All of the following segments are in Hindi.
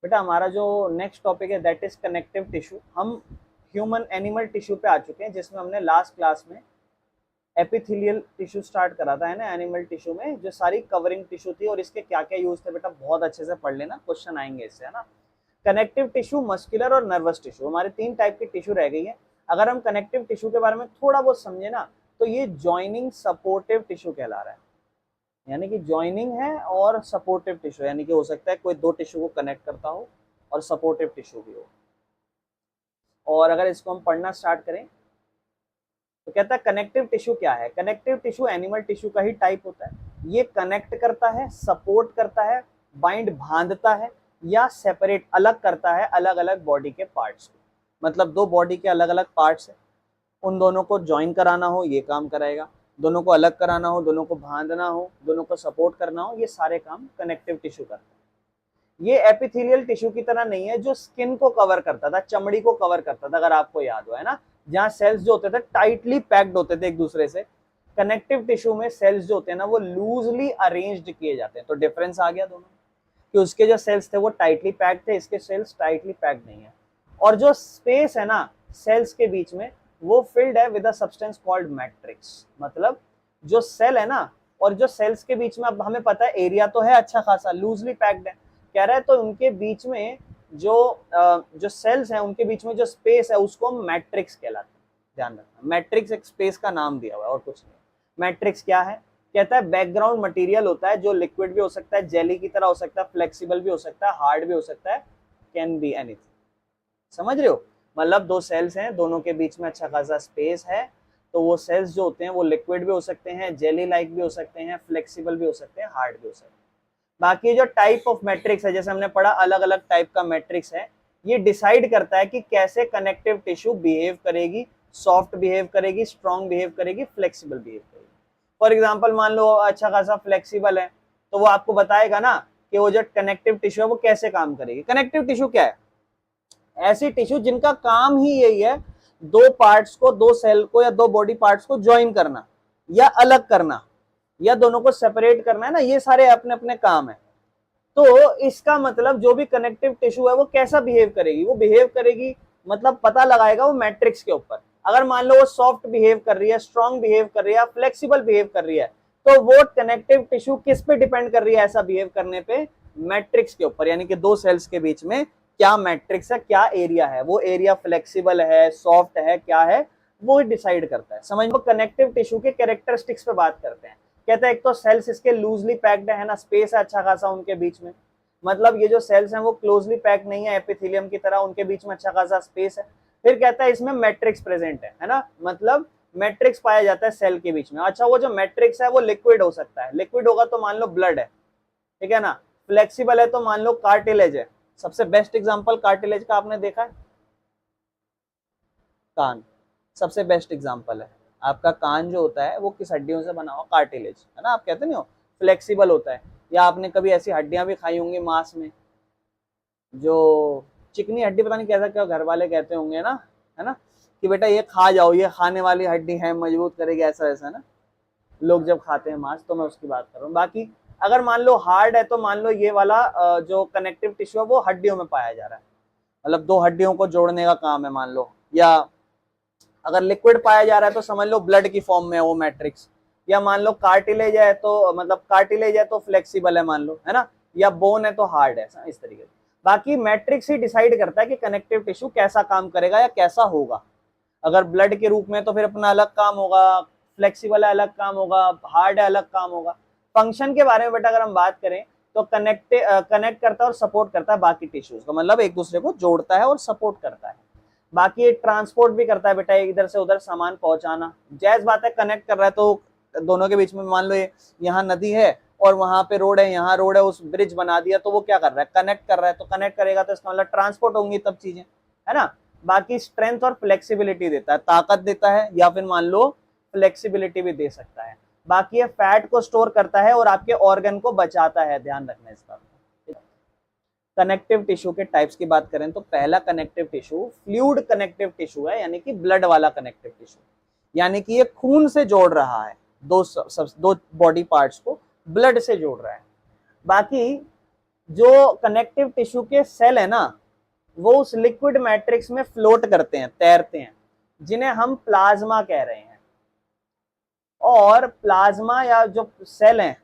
बेटा हमारा जो नेक्स्ट टॉपिक है दैट इज कनेक्टिव टिश्यू। हम ह्यूमन एनिमल टिश्यू पे आ चुके हैं, जिसमें हमने लास्ट क्लास में एपिथेलियल टिश्यू स्टार्ट करा था, है ना। एनिमल टिश्यू में जो सारी कवरिंग टिश्यू थी और इसके क्या क्या यूज थे बेटा बहुत अच्छे से पढ़ लेना, क्वेश्चन आएंगे इससे, है ना। कनेक्टिव टिश्यू, मस्कुलर और नर्वस टिश्यू, हमारे तीन टाइप की टिश्यू रह गई है। अगर हम कनेक्टिव टिश्यू के बारे में थोड़ा बहुत समझे ना, तो ये जॉइनिंग सपोर्टिव टिश्यू कहला रहा है, यानी कि जॉइनिंग है और सपोर्टिव टिश्यू, यानी कि हो सकता है कोई दो टिश्यू को कनेक्ट करता हो और सपोर्टिव टिश्यू भी हो। और अगर इसको हम पढ़ना स्टार्ट करें तो कहता है कनेक्टिव टिश्यू क्या है। कनेक्टिव टिश्यू एनिमल टिश्यू का ही टाइप होता है। ये कनेक्ट करता है, सपोर्ट करता है, बाइंड बांधता है या सेपरेट अलग करता है अलग अलग बॉडी के पार्ट्स को। मतलब दो बॉडी के अलग अलग पार्ट्स है, उन दोनों को ज्वाइन कराना हो ये काम कराएगा, दोनों को अलग कराना हो, दोनों को बांधना हो, दोनों को सपोर्ट करना हो, ये सारे काम कनेक्टिव टिश्यू करता है। ये एपिथेलियल टिश्यू की तरह नहीं है जो स्किन को कवर करता था, चमड़ी को कवर करता था, अगर आपको याद हो, है ना। जहाँ सेल्स जो होते थे टाइटली पैक्ड होते थे एक दूसरे से, कनेक्टिव टिश्यू में सेल्स जो होते हैं ना वो लूजली अरेंज्ड किए जाते हैं। तो डिफरेंस आ गया दोनों कि उसके जो सेल्स थे वो टाइटली पैक्ड थे, इसके सेल्स टाइटली पैक्ड नहीं है। और जो स्पेस है ना सेल्स के बीच में वो फिल्ड है with a substance called matrix. मतलब जो सेल है ना और जो सेल्स के बीच में, अब हमें पता है एरिया तो है अच्छा खासा, लूजली पैक्ड है कह रहा है, तो उनके बीच में जो सेल्स हैं उनके बीच में जो स्पेस है उसको हम मैट्रिक्स कहलाते हैं। ध्यान रखना, मैट्रिक्स एक स्पेस का नाम दिया हुआ है और कुछ नहीं। मैट्रिक्स क्या है, कहता है बैकग्राउंड मटेरियल होता है जो लिक्विड भी हो सकता है, जेली की तरह हो सकता है, फ्लेक्सिबल भी हो सकता है, हार्ड भी हो सकता है, कैन बी एनीथिंग। समझ रहे हो, मतलब दो सेल्स हैं, दोनों के बीच में अच्छा खासा स्पेस है, तो वो सेल्स जो होते हैं वो लिक्विड भी हो सकते हैं, जेली लाइक भी हो सकते हैं, फ्लेक्सिबल भी हो सकते हैं, हार्ड भी हो सकते हैं। बाकी जो टाइप ऑफ मैट्रिक्स है, जैसे हमने पढ़ा अलग अलग टाइप का मैट्रिक्स है, ये डिसाइड करता है कि कैसे कनेक्टिव टिश्यू बिहेव करेगी, सॉफ्ट बिहेव करेगी, स्ट्रॉन्ग बिहेव करेगी, फ्लेक्सिबल बिहेव करेगी। फॉर एग्जाम्पल मान लो अच्छा खासा फ्लेक्सिबल है, तो वो आपको बताएगा ना कि वो जो कनेक्टिव टिश्यू है वो कैसे काम करेगी। कनेक्टिव टिश्यू क्या है, ऐसी टिश्यू जिनका काम ही यही है दो पार्ट्स को, दो सेल को या दो बॉडी पार्ट्स को ज्वाइन करना या अलग करना या दोनों को सेपरेट करना, है ना। ये सारे अपने अपने काम है। तो इसका मतलब जो भी कनेक्टिव टिश्यू है वो कैसा बिहेव करेगी, वो बिहेव करेगी मतलब पता लगाएगा वो मैट्रिक्स के ऊपर। अगर मान लो वो सॉफ्ट बिहेव कर रही है, स्ट्रॉन्ग बिहेव कर रही है, फ्लेक्सिबल बिहेव कर रही है, तो वो कनेक्टिव टिश्यू किस पे डिपेंड कर रही है ऐसा बिहेव करने पे, मैट्रिक्स के ऊपर। यानी कि दो सेल्स के बीच में क्या मैट्रिक्स है, क्या एरिया है, वो एरिया फ्लेक्सिबल है, सॉफ्ट है, क्या है, वो डिसाइड करता है। समझ लो कनेक्टिव टिश्यू के कैरेक्टरिस्टिक्स पे बात करते हैं। कहते हैं एक तो सेल्स इसके लूजली पैक्ड है ना, स्पेस है अच्छा खासा उनके बीच में, मतलब ये जो सेल्स हैं वो क्लोजली पैक्ड नहीं है एपिथेलियम की तरह, उनके बीच में अच्छा खासा स्पेस है। फिर कहता है इसमें मैट्रिक्स प्रेजेंट है ना, मतलब मैट्रिक्स पाया जाता है सेल के बीच में। अच्छा वो जो मैट्रिक्स है वो लिक्विड हो सकता है, लिक्विड होगा तो मान लो ब्लड है, ठीक है ना। फ्लेक्सिबल है तो मान लो कार्टिलेज है। सबसे बेस्ट एग्जांपल कार्टिलेज का आपने देखा है, कान सबसे बेस्ट एग्जांपल है। आपका कान जो होता है वो किस हड्डियों से बना हुआ, कार्टिलेज, है ना। आप कहते नहीं हो फ्लेक्सिबल होता है, या आपने कभी ऐसी हड्डियां भी खाई होंगी मांस में, जो चिकनी हड्डी, पता नहीं कैसा क्या घर वाले कहते होंगे ना, है ना, कि बेटा ये खा जाओ, ये खाने वाली हड्डी है, मजबूत करेगी, ऐसा ऐसा ना लोग जब खाते हैं मांस, तो मैं उसकी बात कर रहा हूँ। बाकी अगर मान लो हार्ड है तो मान लो ये वाला जो कनेक्टिव टिश्यू है वो हड्डियों में पाया जा रहा है, मतलब दो हड्डियों को जोड़ने का काम है मान लो। या अगर लिक्विड पाया जा रहा है तो समझ लो ब्लड की फॉर्म में है वो मैट्रिक्स। या मान लो कार्टिलेज है तो मतलब कार्टिलेज है तो फ्लेक्सिबल है मान लो, है ना, या बोन है तो हार्ड है, इस तरीके से। बाकी मैट्रिक्स ही डिसाइड करता है कि कनेक्टिव टिश्यू कैसा काम करेगा या कैसा होगा। अगर ब्लड के रूप में तो फिर अपना अलग काम होगा, फ्लेक्सिबल है अलग काम होगा, हार्ड है अलग काम होगा। फंक्शन के बारे में बेटा अगर हम बात करें तो कनेक्ट करता है और सपोर्ट करता है बाकी टिश्यूज को, मतलब एक दूसरे को जोड़ता है और सपोर्ट करता है। बाकी ये ट्रांसपोर्ट भी करता है बेटा, इधर से उधर सामान पहुंचाना। जायज बात है, कनेक्ट कर रहा है तो दोनों के बीच में मान लो ये यहाँ नदी है और वहां पे रोड है, यहाँ रोड है, उस ब्रिज बना दिया तो वो क्या कर रहा है, कनेक्ट कर रहा है। तो कनेक्ट करेगा तो इसका मतलब ट्रांसपोर्ट होंगी तब चीजें, है ना। बाकी स्ट्रेंथ और फ्लेक्सिबिलिटी देता है, ताकत देता है या फिर मान लो फ्लेक्सिबिलिटी भी दे सकता है। बाकी ये फैट को स्टोर करता है और आपके ऑर्गन को बचाता है, ध्यान रखना इसका। कनेक्टिव टिश्यू के टाइप्स की बात करें तो पहला connective tissue fluid connective tissue है, यानी कि ब्लड वाला कनेक्टिव टिश्यू, यानी कि ये खून से जोड़ रहा है, दो बॉडी पार्ट्स को ब्लड से जोड़ रहा है। बाकी जो कनेक्टिव टिश्यू के सेल है ना, वो उस लिक्विड मैट्रिक्स में फ्लोट करते हैं, तैरते हैं, जिन्हें हम प्लाज्मा कह रहे हैं। और प्लाज्मा या जो सेल हैं,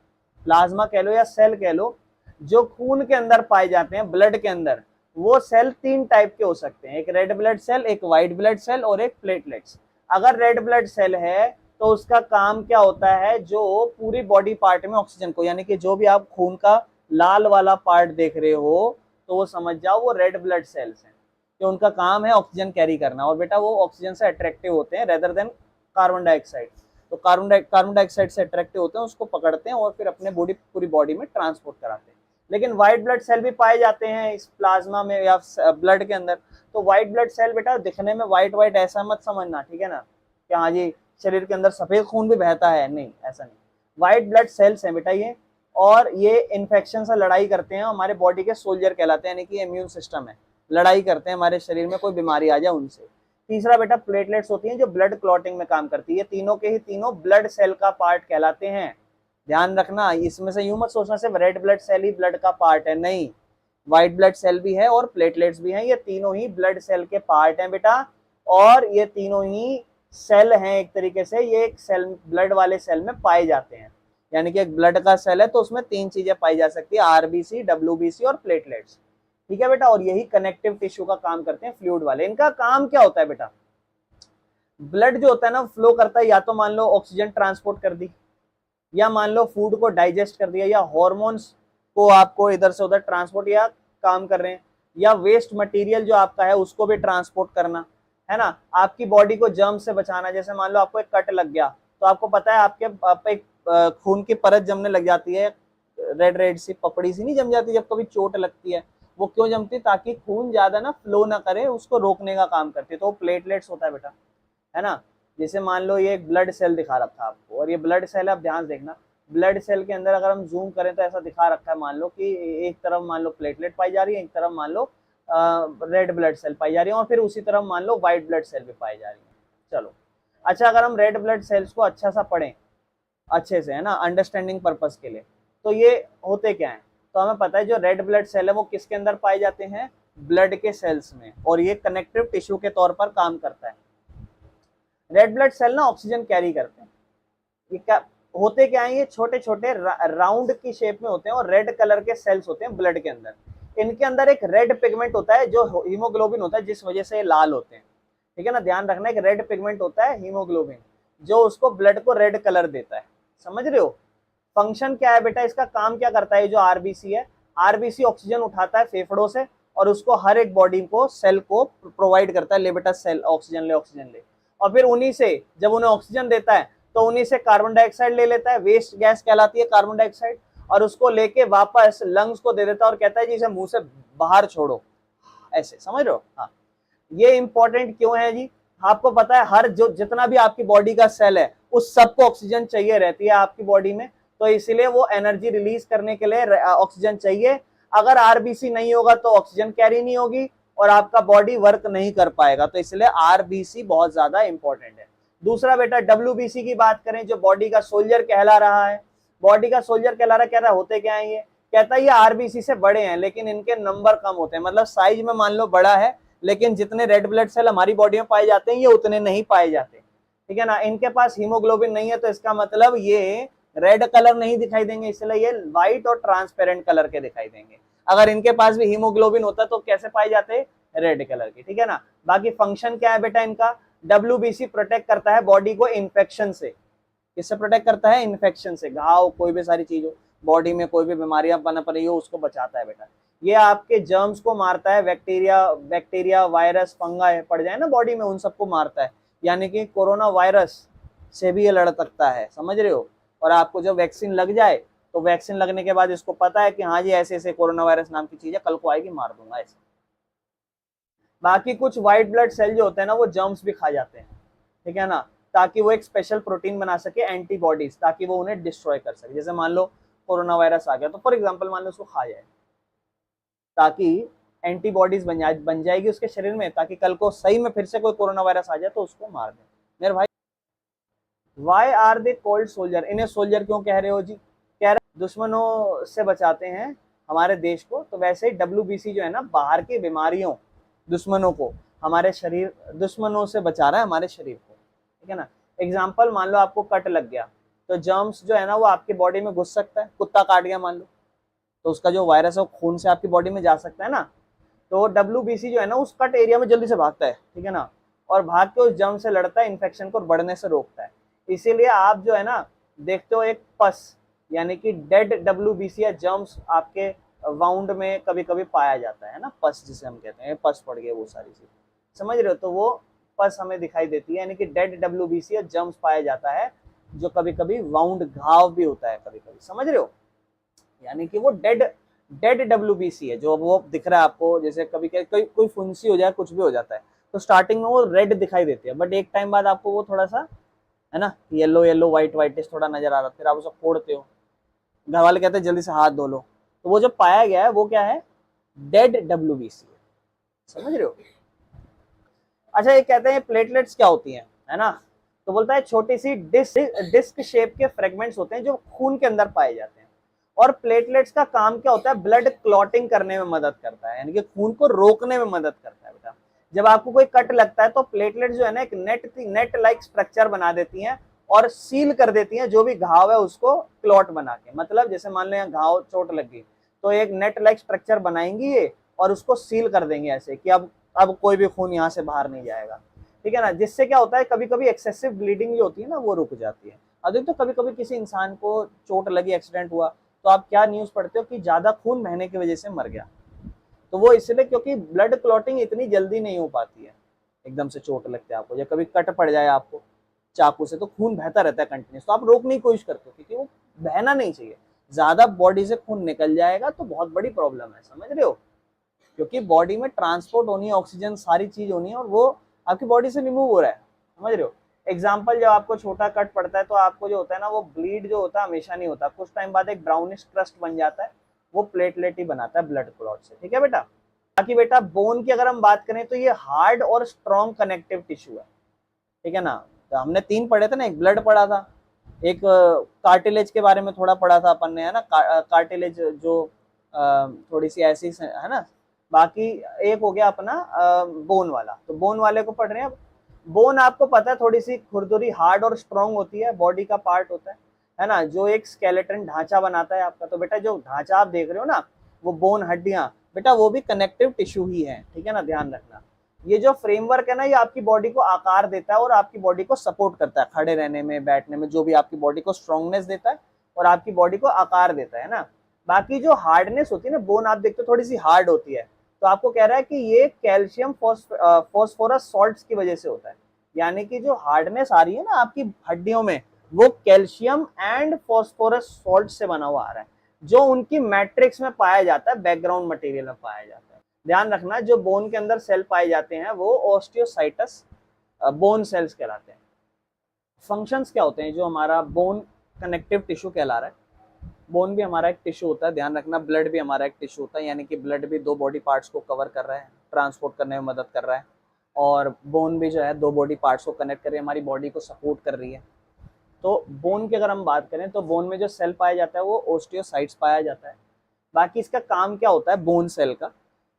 प्लाज्मा कह लो या सेल कह लो, जो खून के अंदर पाए जाते हैं, ब्लड के अंदर, वो सेल 3 टाइप के हो सकते हैं, एक रेड ब्लड सेल, एक व्हाइट ब्लड सेल और एक प्लेटलेट्स। अगर रेड ब्लड सेल है तो उसका काम क्या होता है, जो पूरी बॉडी पार्ट में ऑक्सीजन को, यानी कि जो भी आप खून का लाल वाला पार्ट देख रहे हो, तो वो समझ जाओ वो रेड ब्लड सेल्स हैं, कि उनका काम है ऑक्सीजन कैरी करना। और बेटा वो ऑक्सीजन से अट्रैक्टिव होते हैं रेदर देन कार्बन डाइऑक्साइड। तो कार्बन डाइऑक्साइड से अट्रैक्टिव होते हैं, उसको पकड़ते हैं और फिर अपने पूरी बॉडी में ट्रांसपोर्ट कराते हैं। लेकिन व्हाइट ब्लड सेल भी पाए जाते हैं इस प्लाज्मा में या ब्लड के अंदर। तो व्हाइट ब्लड सेल बेटा दिखने में व्हाइट व्हाइट ऐसा मत समझना, ठीक है ना, कि हाँ जी शरीर के अंदर सफेद खून भी बहता है, नहीं, ऐसा नहीं। व्हाइट ब्लड सेल्स हैं बेटा ये, और ये इन्फेक्शन से लड़ाई करते हैं, हमारे बॉडी के सोल्जर कहलाते हैं, यानी कि इम्यून सिस्टम है, लड़ाई करते हैं हमारे शरीर में कोई बीमारी आ जाए उनसे। तीसरा बेटा प्लेटलेट्स होती हैं, जो ब्लड क्लॉटिंग में काम करती है। तीनों के ही तीनों ब्लड सेल का पार्ट कहलाते हैं। ध्यान रखना, इसमें से यूं मत सोचना सिर्फ रेड ब्लड सेल ही ब्लड का पार्ट है, नहीं, व्हाइट ब्लड सेल भी है और प्लेटलेट्स भी हैं, ये तीनों ही ब्लड सेल के पार्ट हैं बेटा। और ये तीनों ही सेल हैं, एक तरीके से ये एक सेल, ब्लड वाले सेल में पाए जाते हैं। यानी कि एक ब्लड का सेल है तो उसमें 3 चीजें पाई जा सकती है, आरबीसी, डब्ल्यूबीसी और प्लेटलेट्स, ठीक है बेटा। और यही कनेक्टिव टिश्यू का काम करते हैं, फ्लूइड वाले। इनका काम क्या होता है बेटा, ब्लड जो होता है ना फ्लो करता है, या तो मान लो ऑक्सीजन ट्रांसपोर्ट कर दी, या मान लो फूड को डाइजेस्ट कर दिया, या हॉर्मोन्स को आपको इधर से उधर ट्रांसपोर्ट या काम कर रहे हैं, या वेस्ट मटेरियल जो आपका है उसको भी ट्रांसपोर्ट करना, है ना, आपकी बॉडी को जर्म से बचाना। जैसे मान लो आपको एक कट लग गया, तो आपको पता है आपके एक खून की परत जमने लग जाती है, रेड रेड सी पपड़ी सी नहीं जम जाती जब कभी चोट लगती है, वो क्यों जमती है, ताकि खून ज्यादा ना फ्लो ना करे, उसको रोकने का काम करती है, तो प्लेटलेट्स होता है बेटा, है ना। जैसे मान लो ये एक ब्लड सेल दिखा रखा था आपको, और ये ब्लड सेल, आप ध्यान देखना, ब्लड सेल के अंदर अगर हम जूम करें तो ऐसा दिखा रखा है, मान लो कि एक तरफ मान लो प्लेटलेट पाई जा रही है, एक तरफ मान लो रेड ब्लड सेल पाई जा रही है, और फिर उसी तरफ मान लो व्हाइट ब्लड सेल भी पाई जा रही है। चलो अच्छा, अगर हम रेड ब्लड सेल्स को अच्छा सा पढ़ें अच्छे से, है ना, अंडरस्टैंडिंग पर्पस के लिए, तो ये होते क्या है, तो हमें पता है जो रेड ब्लड सेल है वो किसके अंदर पाए जाते हैं, ब्लड के सेल्स में, और ये कनेक्टिव टिश्यू के तौर पर काम करता है। रेड ब्लड सेल ना ऑक्सीजन कैरी करते हैं। ये क्या होते क्या है, ये छोटे छोटे राउंड की शेप में होते हैं, और रेड कलर के सेल्स होते हैं ब्लड के अंदर। इनके अंदर एक रेड पिगमेंट होता है जो हीमोग्लोबिन होता है, जिस वजह से ये लाल होते हैं, ठीक है ना। ध्यान रखना, एक रेड पिगमेंट होता है हीमोग्लोबिन, जो उसको ब्लड को रेड कलर देता है, समझ रहे हो। फंक्शन क्या है बेटा, इसका काम क्या करता है, जो आरबीसी है, आरबीसी ऑक्सीजन उठाता है फेफड़ों से, और उसको हर एक बॉडी को, सेल को प्रोवाइड करता है, ले बेटा सेल ऑक्सीजन ले, ऑक्सीजन ले। और फिर उन्हीं से जब उन्हें ऑक्सीजन देता है तो उन्हीं से कार्बन डाइऑक्साइड ले लेता है, वेस्ट गैस कहलाती है कार्बन डाइऑक्साइड, और उसको लेके वापस लंग्स को दे देता है और कहता है जी इसे मुंह से बाहर छोड़ो, ऐसे, समझ रहे हो। हाँ, ये इंपॉर्टेंट क्यों है जी, आपको पता है हर जो जितना भी आपकी बॉडी का सेल है उस सबको ऑक्सीजन चाहिए रहती है आपकी बॉडी में, तो इसलिए वो एनर्जी रिलीज करने के लिए ऑक्सीजन चाहिए। अगर आरबीसी नहीं होगा तो ऑक्सीजन कैरी नहीं होगी और आपका बॉडी वर्क नहीं कर पाएगा, तो इसलिए आरबीसी बहुत ज्यादा इंपॉर्टेंट है। दूसरा बेटा डब्ल्यूबीसी की बात करें, जो बॉडी का सोल्जर कहला रहा है, बॉडी का सोल्जर कहला रहा है, कह रहा होते क्या है ये, कहता है ये आरबीसी से बड़े हैं लेकिन इनके नंबर कम होते हैं, मतलब साइज में मान लो बड़ा है, लेकिन जितने रेड ब्लड सेल हमारी बॉडी में पाए जाते हैं ये उतने नहीं पाए जाते, ठीक है ना। इनके पास हीमोग्लोबिन नहीं है, तो इसका मतलब ये रेड कलर नहीं दिखाई देंगे, इसलिए ये व्हाइट और ट्रांसपेरेंट कलर के दिखाई देंगे। अगर इनके पास भी हीमोग्लोबिन होता तो कैसे पाए जाते, रेड कलर के, ठीक है ना। बाकी फंक्शन क्या है बेटा इनका, डब्ल्यूबीसी प्रोटेक्ट करता है बॉडी को इन्फेक्शन से। किससे प्रोटेक्ट करता है, इन्फेक्शन से, घाव, कोई भी सारी चीज हो बॉडी में, कोई भी बीमारियां पनप रही हो उसको बचाता है बेटा। ये आपके जर्म्स को मारता है, बैक्टीरिया वायरस फंगा पड़ जाए ना बॉडी में, उन सबको मारता है, यानी कि कोरोना वायरस से भी ये लड़ सकता है, समझ रहे हो। और आपको जब वैक्सीन लग जाए तो वैक्सीन लगने के बाद इसको पता है कि हाँ जी ऐसे ऐसे कोरोना वायरस नाम की चीज है, कल को आएगी मार दूंगा ऐसे। बाकी कुछ व्हाइट ब्लड सेल जो होते हैं ना वो जर्म्स भी खा जाते हैं, ठीक है ना, ताकि वो एक स्पेशल प्रोटीन बना सके एंटीबॉडीज, ताकि वो उन्हें डिस्ट्रॉय कर सके। जैसे मान लो कोरोना वायरस आ गया तो फॉर एग्जांपल मान लो उसको खा जाए, ताकि एंटीबॉडीज बन जाएगी उसके शरीर में, ताकि कल को सही में फिर से कोई कोरोना वायरस आ जाए तो उसको मार दे। मेरे भाई, why are they called soldier, इन्हें सोल्जर क्यों कह रहे हो जी, कह रहे दुश्मनों से बचाते हैं, हमारे देश को, तो वैसे ही WBC जो है ना बाहर की बीमारियों, दुश्मनों को हमारे शरीर, दुश्मनों से बचा रहा है हमारे शरीर को, ठीक है ना। एग्जाम्पल, मान लो आपको कट लग गया, तो जर्म्स जो है ना वो आपकी बॉडी में घुस सकता है। कुत्ता काट गया मान लो, तो उसका जो वायरस है वो खून से आपकी बॉडी में जा सकता है ना। तो WBC जो है ना उस कट एरिया में जल्दी से भागता है, ठीक है ना, और भाग के उस जर्म से लड़ता है, इन्फेक्शन को बढ़ने से रोकता है। इसीलिए आप जो है ना देखते हो एक पस, यानी कि डेड WBC या जर्म्स आपके वाउंड में कभी कभी पाया जाता है ना, पस जिसे हम कहते हैं, पस पड़ गए वो सारी चीज, समझ रहे हो। तो वो पस हमें दिखाई देती है, यानी कि डेड WBC या जर्म्स पाया जाता है, जो कभी कभी वाउंड, घाव भी होता है कभी कभी, समझ रहे हो। यानी कि वो डेड WBC है जो वो दिख रहा है आपको, जैसे कभी कोई फुंसी हो जाए, कुछ भी हो जाता है, तो स्टार्टिंग में वो रेड दिखाई देती है, बट एक टाइम बाद आपको वो थोड़ा सा है ना येलो येलो व्हाइटिश थोड़ा नजर आ रहा है, फिर आप उसे फोड़ते हो, घर वाले कहते हैं जल्दी से हाथ धो लो। तो वो जो पाया गया है वो क्या है, डेड WBC है, समझ रहे हो। अच्छा, ये कहते हैं प्लेटलेट्स क्या होती हैं, है ना, तो बोलता है छोटी सी डिस्क शेप के फ्रेगमेंट्स होते हैं जो खून के अंदर पाए जाते हैं। और प्लेटलेट्स का काम क्या होता है, ब्लड क्लॉटिंग करने में मदद करता है, यानी कि खून को रोकने में मदद करता है बेटा। जब आपको कोई कट लगता है तो प्लेटलेट्स जो है ना एक नेट लाइक स्ट्रक्चर बना देती हैं और सील कर देती हैं जो भी घाव है उसको क्लॉट बना के। मतलब जैसे मान लो यहाँ घाव, चोट लग गई, तो एक नेट लाइक स्ट्रक्चर बनाएंगी ये और उसको सील कर देंगे ऐसे कि अब कोई भी खून यहाँ से बाहर नहीं जाएगा, ठीक है ना। जिससे क्या होता है, कभी कभी एक्सेसिव ब्लीडिंग जो होती है ना वो रुक जाती है। अधिक तो कभी कभी किसी इंसान को चोट लगी, एक्सीडेंट हुआ, तो आप क्या न्यूज पढ़ते हो कि ज्यादा खून बहने की वजह से मर गया। तो वो इसलिए क्योंकि ब्लड क्लॉटिंग इतनी जल्दी नहीं हो पाती है, एकदम से चोट लगती है आपको, या कभी कट पड़ जाए आपको चाकू से, तो खून बहता रहता है कंटिन्यूस, तो आप रोकने की कोशिश करते हो क्योंकि वो बहना नहीं चाहिए। ज्यादा बॉडी से खून निकल जाएगा तो बहुत बड़ी प्रॉब्लम है, समझ रहे हो, क्योंकि बॉडी में ट्रांसपोर्ट होनी है, ऑक्सीजन सारी चीज होनी है, और वो आपकी बॉडी से रिमूव हो रहा है, समझ रहे हो। एग्जाम्पल, जब आपको छोटा कट पड़ता है तो आपको जो होता है ना वो ब्लीड जो होता है हमेशा नहीं होता, कुछ टाइम बाद एक ब्राउनिश क्रस्ट बन जाता है, वो प्लेटलेट ही बनाता है ब्लड क्लॉट से, ठीक है बेटा। बाकी बेटा बोन की अगर हम बात करें तो ये हार्ड और स्ट्रॉन्ग कनेक्टिव टिश्यू है, ठीक है ना। तो हमने 3 पढ़े थे ना, एक ब्लड पढ़ा था, एक कार्टिलेज के बारे में थोड़ा पढ़ा था अपन ने, है ना, कार्टिलेज जो थोड़ी सी ऐसी है ना। बाकी एक हो गया अपना बोन वाला, तो बोन वाले को पढ़ रहे हैं। बोन आपको पता है थोड़ी सी खुरदुरी, हार्ड और स्ट्रॉन्ग होती है, बॉडी का पार्ट होता है ना, जो एक स्केलेटन ढांचा बनाता है आपका। तो बेटा जो ढांचा आप देख रहे हो ना, वो बोन, हड्डियां, बेटा वो भी कनेक्टिव टिश्यू ही है, ठीक है ना, ध्यान रखना। ये जो फ्रेमवर्क है ना, ये आपकी बॉडी को आकार देता है और आपकी बॉडी को सपोर्ट करता है खड़े रहने में, बैठने में, जो भी आपकी बॉडी को स्ट्रॉन्गनेस देता है और आपकी बॉडी को आकार देता है ना। बाकी जो हार्डनेस होती है ना, बोन आप देखते हो थोड़ी सी हार्ड होती है, तो आपको कह रहा है कि ये कैल्शियम फॉस्फोरस सॉल्ट्स की वजह से होता है। यानी कि जो हार्डनेस आ रही है ना आपकी हड्डियों में, वो कैल्शियम एंड फॉस्फोरस सॉल्ट से बना हुआ आ रहा है, जो उनकी मैट्रिक्स में पाया जाता है, बैकग्राउंड मटेरियल में पाया जाता है। ध्यान रखना, जो बोन के अंदर सेल पाए जाते हैं वो ऑस्टियोसाइटस बोन सेल्स कहलाते हैं। फंक्शंस क्या होते हैं, जो हमारा बोन कनेक्टिव टिश्यू कहला रहा है, बोन भी हमारा एक टिश्यू होता है, ध्यान रखना, ब्लड भी हमारा एक टिश्यू होता है, यानी कि ब्लड भी 2 बॉडी पार्ट्स को कवर कर रहा है, ट्रांसपोर्ट करने में मदद कर रहा है, और बोन भी जो है 2 बॉडी पार्ट्स को कनेक्ट कर रही है, हमारी बॉडी को सपोर्ट कर रही है। तो बोन की अगर हम बात करें तो बोन में जो सेल पाया जाता है वो ऑस्टियोसाइट्स पाया जाता है। बाकी इसका काम क्या होता है बोन सेल का,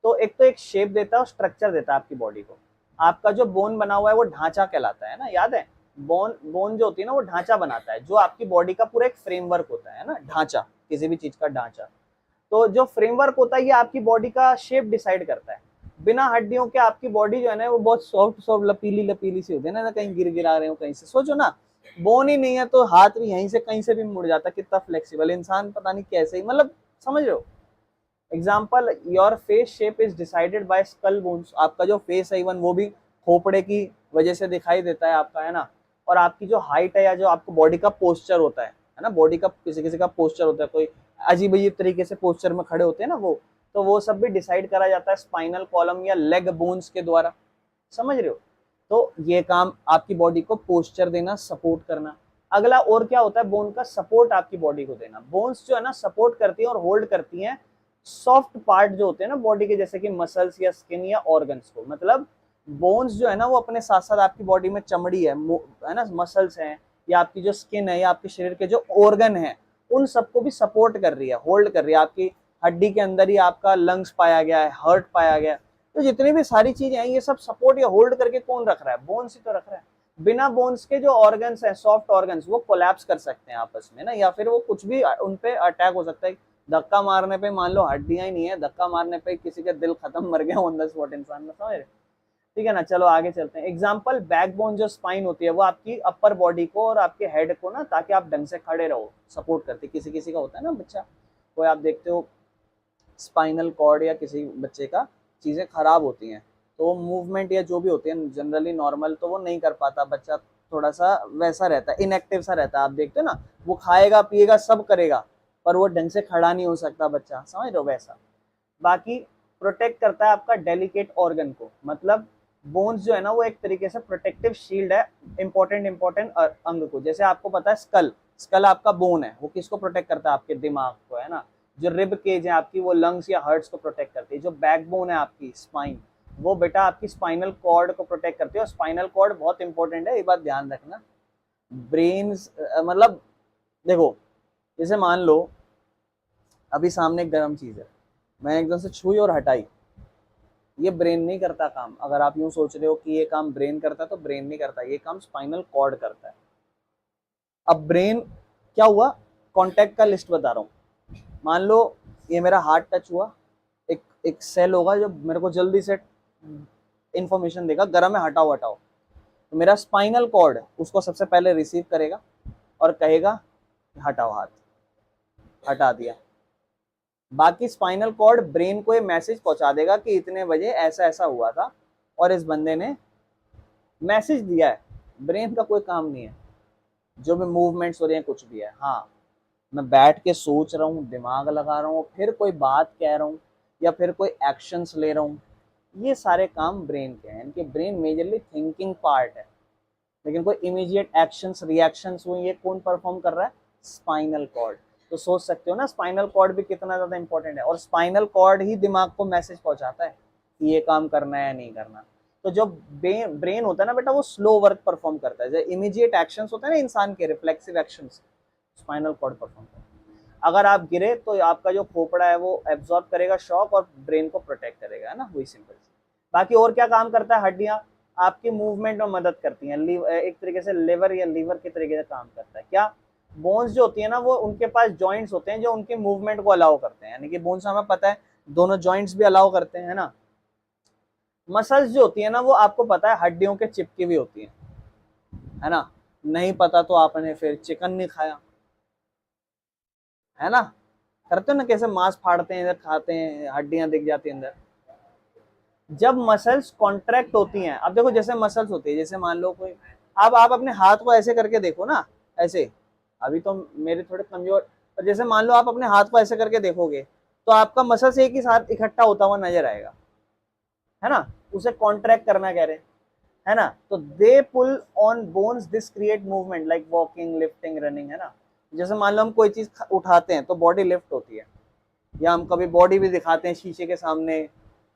तो एक शेप देता है और स्ट्रक्चर देता है आपकी बॉडी को। आपका जो बोन बना हुआ है वो ढांचा कहलाता है ना, याद है, बोन जो होती है ना वो ढांचा बनाता है, जो आपकी बॉडी का पूरा एक फ्रेमवर्क होता है ना, ढांचा, किसी भी चीज का ढांचा। तो जो फ्रेमवर्क होता है ये आपकी बॉडी का शेप डिसाइड करता है। बिना हड्डियों के आपकी बॉडी जो है ना वो बहुत सॉफ्ट लपीली सी होती है ना, कहीं गिरा रहे हो कहीं से, सोचो ना, बोन ही नहीं है तो हाथ भी यहीं से कहीं से भी मुड़ जाता, कितना फ्लेक्सिबल इंसान, पता नहीं कैसे ही, मतलब समझ रहे हो। Example, your face shape is decided by skull bones, आपका जो फेस है इवन वो भी खोपड़े की वजह से दिखाई देता है आपका, है ना। और आपकी जो हाइट है या जो आपको बॉडी का पोस्चर होता है ना, बॉडी का किसी किसी का पोस्चर होता है, कोई अजीब अजीब तरीके से पोस्चर में खड़े होते हैं ना वो, तो वो सब भी डिसाइड करा जाता है स्पाइनल कॉलम या लेग बोन्स के द्वारा, समझ रहे हो। तो ये काम आपकी बॉडी को पोस्चर देना, सपोर्ट करना। अगला और क्या होता है, बोन का सपोर्ट आपकी बॉडी को देना। बोन्स जो है ना सपोर्ट करती है और होल्ड करती हैं सॉफ्ट पार्ट जो होते हैं ना बॉडी के, जैसे कि मसल्स या स्किन या ऑर्गन्स को। मतलब बोन्स जो है ना वो अपने साथ साथ आपकी बॉडी में चमड़ी है ना, मसल्स हैं, या आपकी जो स्किन है, या आपके शरीर के जो ऑर्गन है, उन सबको भी सपोर्ट कर रही है, होल्ड कर रही है, आपकी हड्डी के अंदर ही आपका लंग्स पाया गया है, हार्ट पाया गया है। तो जितनी भी सारी चीजें हैं ये सब सपोर्ट या होल्ड करके कौन रख रहा है? बोन्स ही तो रख रहा है। बिना बोन्स के जो ऑर्गन्स हैं, सॉफ्ट ऑर्गन्स, वो कोलैप्स कर सकते हैं आपस में ना, या फिर वो कुछ भी उन पे अटैक हो सकता है। धक्का मारने पे मान लो हड्डियां ही नहीं है, धक्का मारने पे किसी का दिल खत्म, मर गया ऑन द स्पॉट इंसान में, समझ रहे? ठीक है ना, चलो आगे चलते हैं। एग्जाम्पल, बैकबोन जो स्पाइन होती है वो आपकी अपर बॉडी को और आपके हेड को ना, ताकि आप ढंग से खड़े रहो, सपोर्ट करती है। किसी किसी का होता है ना बच्चा, कोई आप देखते हो स्पाइनल कॉर्ड या किसी बच्चे का चीज़ें खराब होती हैं, तो मूवमेंट या जो भी होती है जनरली नॉर्मल तो वो नहीं कर पाता बच्चा, थोड़ा सा वैसा रहता है, इनएक्टिव सा रहता है। आप देखते हो ना, वो खाएगा पिएगा सब करेगा पर वो ढंग से खड़ा नहीं हो सकता बच्चा, समझ रहे हो वैसा। बाकी प्रोटेक्ट करता है आपका डेलिकेट ऑर्गन को, मतलब बोन्स जो है ना वो एक तरीके से प्रोटेक्टिव शील्ड है इंपॉर्टेंट अंग को। जैसे आपको पता है स्कल आपका बोन है, वो किसको प्रोटेक्ट करता है? आपके दिमाग को, है ना। जो रिब केज है आपकी, वो लंग्स या हार्ट्स को प्रोटेक्ट करती है। जो बैकबोन है आपकी स्पाइन, वो बेटा आपकी स्पाइनल कॉर्ड को प्रोटेक्ट करती है। और स्पाइनल कॉर्ड बहुत इंपॉर्टेंट है, ये बात ध्यान रखना। ब्रेन्स मतलब देखो, जैसे मान लो अभी सामने एक गर्म चीज है, मैं एकदम से छुई और हटाई, ये ब्रेन नहीं करता काम। अगर आप यूं सोच रहे हो कि ये काम ब्रेन करता है, तो ब्रेन नहीं करता, ये काम स्पाइनल कॉर्ड करता है। अब ब्रेन क्या हुआ, कॉन्टैक्ट का लिस्ट बता रहा हूँ। मान लो ये मेरा हार्ट टच हुआ, एक सेल होगा जो मेरे को जल्दी से इंफॉर्मेशन देगा गर्म है, हटाओ हटाओ। तो मेरा स्पाइनल कॉर्ड उसको सबसे पहले रिसीव करेगा और कहेगा हटाओ हाथ, हटा दिया। बाकी स्पाइनल कॉर्ड ब्रेन को ये मैसेज पहुंचा देगा कि इतने बजे ऐसा ऐसा हुआ था और इस बंदे ने मैसेज दिया है। ब्रेन का कोई काम नहीं है, जो भी मूवमेंट्स हो रही हैं कुछ भी है। हाँ, मैं बैठ के सोच रहा हूँ, दिमाग लगा रहा हूँ, फिर कोई बात कह रहा हूँ या फिर कोई एक्शंस ले रहा हूँ, ये सारे काम ब्रेन के हैं। इनके ब्रेन मेजरली थिंकिंग पार्ट है, लेकिन कोई इमीडिएट एक्शंस रिएक्शंस हुए ये कौन परफॉर्म कर रहा है? Spinal cord. तो सोच सकते हो ना स्पाइनल कॉर्ड भी कितना ज्यादा इंपॉर्टेंट है। और स्पाइनल कॉर्ड ही दिमाग को मैसेज पहुंचाता है कि ये काम करना है या नहीं करना। तो जो ब्रेन होता है ना बेटा, वो स्लो वर्क परफॉर्म करता है। जो इमीडिएट एक्शंस होते हैं ना इंसान के, reflexive actions, spinal cord perform करता है। अगर आप गिरे तो आपका जो खोपड़ा है वो एब्जॉर्ब करेगा शॉक और ब्रेन को प्रोटेक्ट करेगा, है ना, वही सिंपल। बाकी और क्या काम करता है? हड्डियां आपकी मूवमेंट में मदद करती हैं, एक तरीके से लिवर या लीवर के तरीके से काम करता है। क्या? बोन्स जो होती है ना, वो उनके पास जॉइंट्स होते हैं जो उनके मूवमेंट को अलाउ करते हैं, यानी कि बोन्स हमें पता है दोनों जॉइंट्स भी अलाउ करते हैं, है ना। मसल्स जो होती है ना, वो आपको पता है हड्डियों के चिपकी हुई होती है ना। नहीं पता तो आपने फिर चिकन नहीं खाया, है ना। करते हो ना, कैसे मांस फाड़ते हैं, इधर खाते हैं, हड्डियां दिख जाती है अंदर। जब मसल्स कॉन्ट्रैक्ट होती हैं, अब देखो जैसे मसल्स होती है, जैसे मान लो कोई, अब आप अपने हाथ को ऐसे करके देखो ना, ऐसे, अभी तो मेरे थोड़े कमजोर, पर जैसे मान लो आप अपने हाथ को ऐसे करके देखोगे तो आपका मसल्स एक ही साथ इकट्ठा होता हुआ नजर आएगा, है ना। उसे कॉन्ट्रैक्ट करना कह रहे हैं, है ना। तो they pull on bones, this create movement like walking, lifting, running, है ना। जैसे मान लो हम कोई चीज उठाते हैं तो बॉडी लिफ्ट होती है, या हम कभी बॉडी भी दिखाते हैं शीशे के सामने,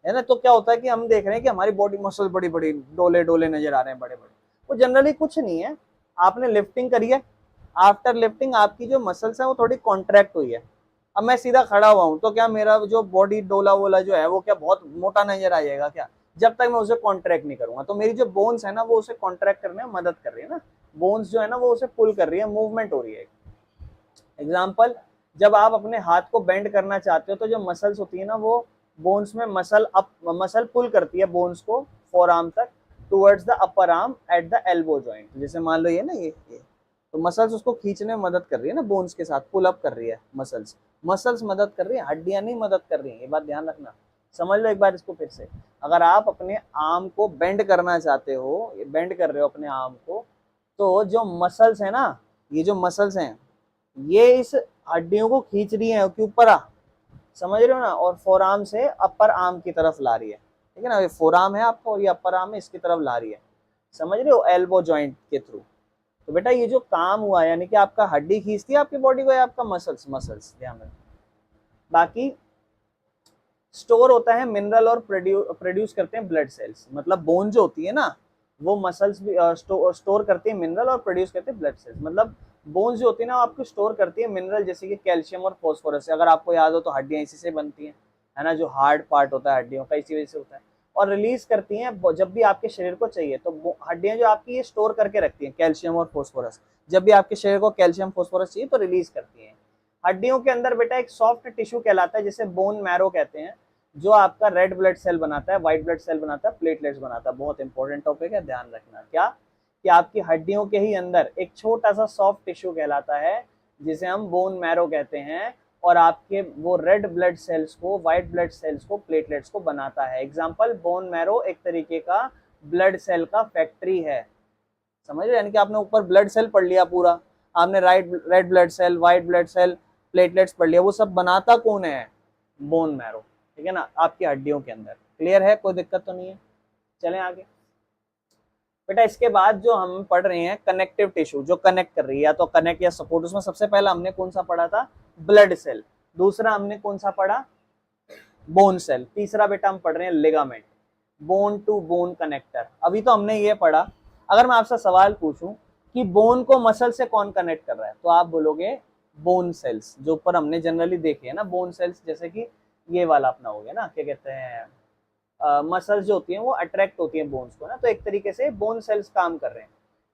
है ना, तो क्या होता है कि हम देख रहे हैं कि हमारी बॉडी मसल बड़ी बड़ी डोले डोले नजर आ रहे हैं, बड़े बड़े। वो जनरली कुछ नहीं है, आपने लिफ्टिंग करी है, आफ्टर लिफ्टिंग आपकी जो मसल्स है वो थोड़ी कॉन्ट्रैक्ट हुई है। अब मैं सीधा खड़ा हुआ हूँ तो क्या मेरा जो बॉडी डोला वोला जो है वो क्या बहुत मोटा नजर आ जाएगा क्या? जब तक मैं उसे कॉन्ट्रैक्ट नहीं करूंगा। तो मेरी जो बोन्स है ना वो उसे कॉन्ट्रैक्ट करने में मदद कर रही है ना, बोन्स जो है ना वो उसे पुल कर रही है, मूवमेंट हो रही है। एग्जाम्पल, जब आप अपने हाथ को बेंड करना चाहते हो तो जो मसल्स होती है ना वो बोन्स में मसल पुल करती है बोन्स को फोर आर्म तक, towards the upper arm at the elbow joint. जैसे मान लो ये ना, ये तो मसल्स उसको खींचने में मदद कर रही है ना, बोन्स के साथ पुल अप कर रही है मसल्स मदद कर रही है, हड्डियां नहीं मदद कर रही है। ये बात ध्यान रखना, समझ लो एक बार इसको फिर से। अगर आप अपने आर्म को बेंड करना चाहते हो, बेंड कर रहे हो अपने आर्म को, तो जो मसल्स है ना, ये जो मसल्स हैं ये इस हड्डियों को खींच रही है कि ऊपर आ, समझ रहे हो ना, और फोर आर्म से अपर आर्म की तरफ ला रही है, ठीक है ना। ये फोर आर्म है आपका और ये अपर आर्म है, इसकी तरफ ला रही है, समझ रहे हो, एल्बो जॉइंट के थ्रू। तो बेटा ये जो काम हुआ, यानी कि आपका हड्डी खींचती है आपकी बॉडी को या आपका मसल्स, ध्यान रखना। बाकी स्टोर होता है मिनरल और प्रोड्यूस करते हैं ब्लड सेल्स, मतलब बोन जो होती है ना वो मसल्स भी स्टोर करती है मिनरल और प्रोड्यूस करते हैं ब्लड सेल्स। मतलब बोन्स जो होती है ना आपको स्टोर करती है मिनरल जैसे कि कैल्शियम और फॉस्फोरस। अगर आपको याद हो तो हड्डियां इसी से बनती हैं, है ना, जो हार्ड पार्ट होता है हड्डियों का इसी वजह से होता है। और रिलीज करती हैं जब भी आपके शरीर को चाहिए, तो हड्डियां जो आपकी ये स्टोर करके रखती हैं कैल्शियम और फॉस्फोरस। जब भी आपके शरीर को कैल्शियम फॉस्फोरस चाहिए तो रिलीज करती हैं। हड्डियों के अंदर बेटा एक सॉफ्ट टिश्यू कहलाता है जिसे बोन मैरो कहते हैं, जो आपका रेड ब्लड सेल बनाता है, व्हाइट ब्लड सेल बनाता है, प्लेटलेट्स बनाता है। बहुत इंपॉर्टेंट टॉपिक है, ध्यान रखना। क्या कि आपकी हड्डियों के ही अंदर एक छोटा सा सॉफ्ट टिश्यू कहलाता है जिसे हम बोन मैरो कहते हैं, और आपके वो रेड ब्लड सेल्स को, व्हाइट ब्लड सेल्स को, प्लेटलेट्स को बनाता है। एग्जाम्पल, बोन मैरो एक तरीके का ब्लड सेल का फैक्ट्री है, समझ रहे, यानी कि आपने ऊपर ब्लड सेल पढ़ लिया पूरा, आपने red blood cell, white blood cell, platelets पढ़ लिया, वो सब बनाता कौन है? बोन मैरो, ठीक है ना, आपकी हड्डियों के अंदर। क्लियर है, कोई दिक्कत तो नहीं है? चलें आगे बेटा। इसके बाद जो हम पढ़ रहे हैं कनेक्टिव टिश्यू, जो कनेक्ट कर रही है, या तो कनेक्ट या सपोर्ट। उसमें सबसे पहला हमने कौन सा पढ़ा था? Blood cell. दूसरा हमने कौन सा पढ़ा? Bone cell. तीसरा बेटा हम पढ़ रहे हैं ligament, bone to bone connector. अभी तो हमने ये पढ़ा। अगर मैं आपसे सवाल पूछूं कि बोन को मसल से कौन कनेक्ट कर रहा है, तो आप बोलोगे बोन सेल्स। जो ऊपर हमने जनरली देखे है ना बोन सेल्स, जैसे कि ये वाला अपना हो गया ना, क्या कहते हैं, मसल्स जो होती हैं वो अट्रैक्ट होती हैं बोन्स को ना, तो एक तरीके से बोन सेल्स काम कर रहे हैं,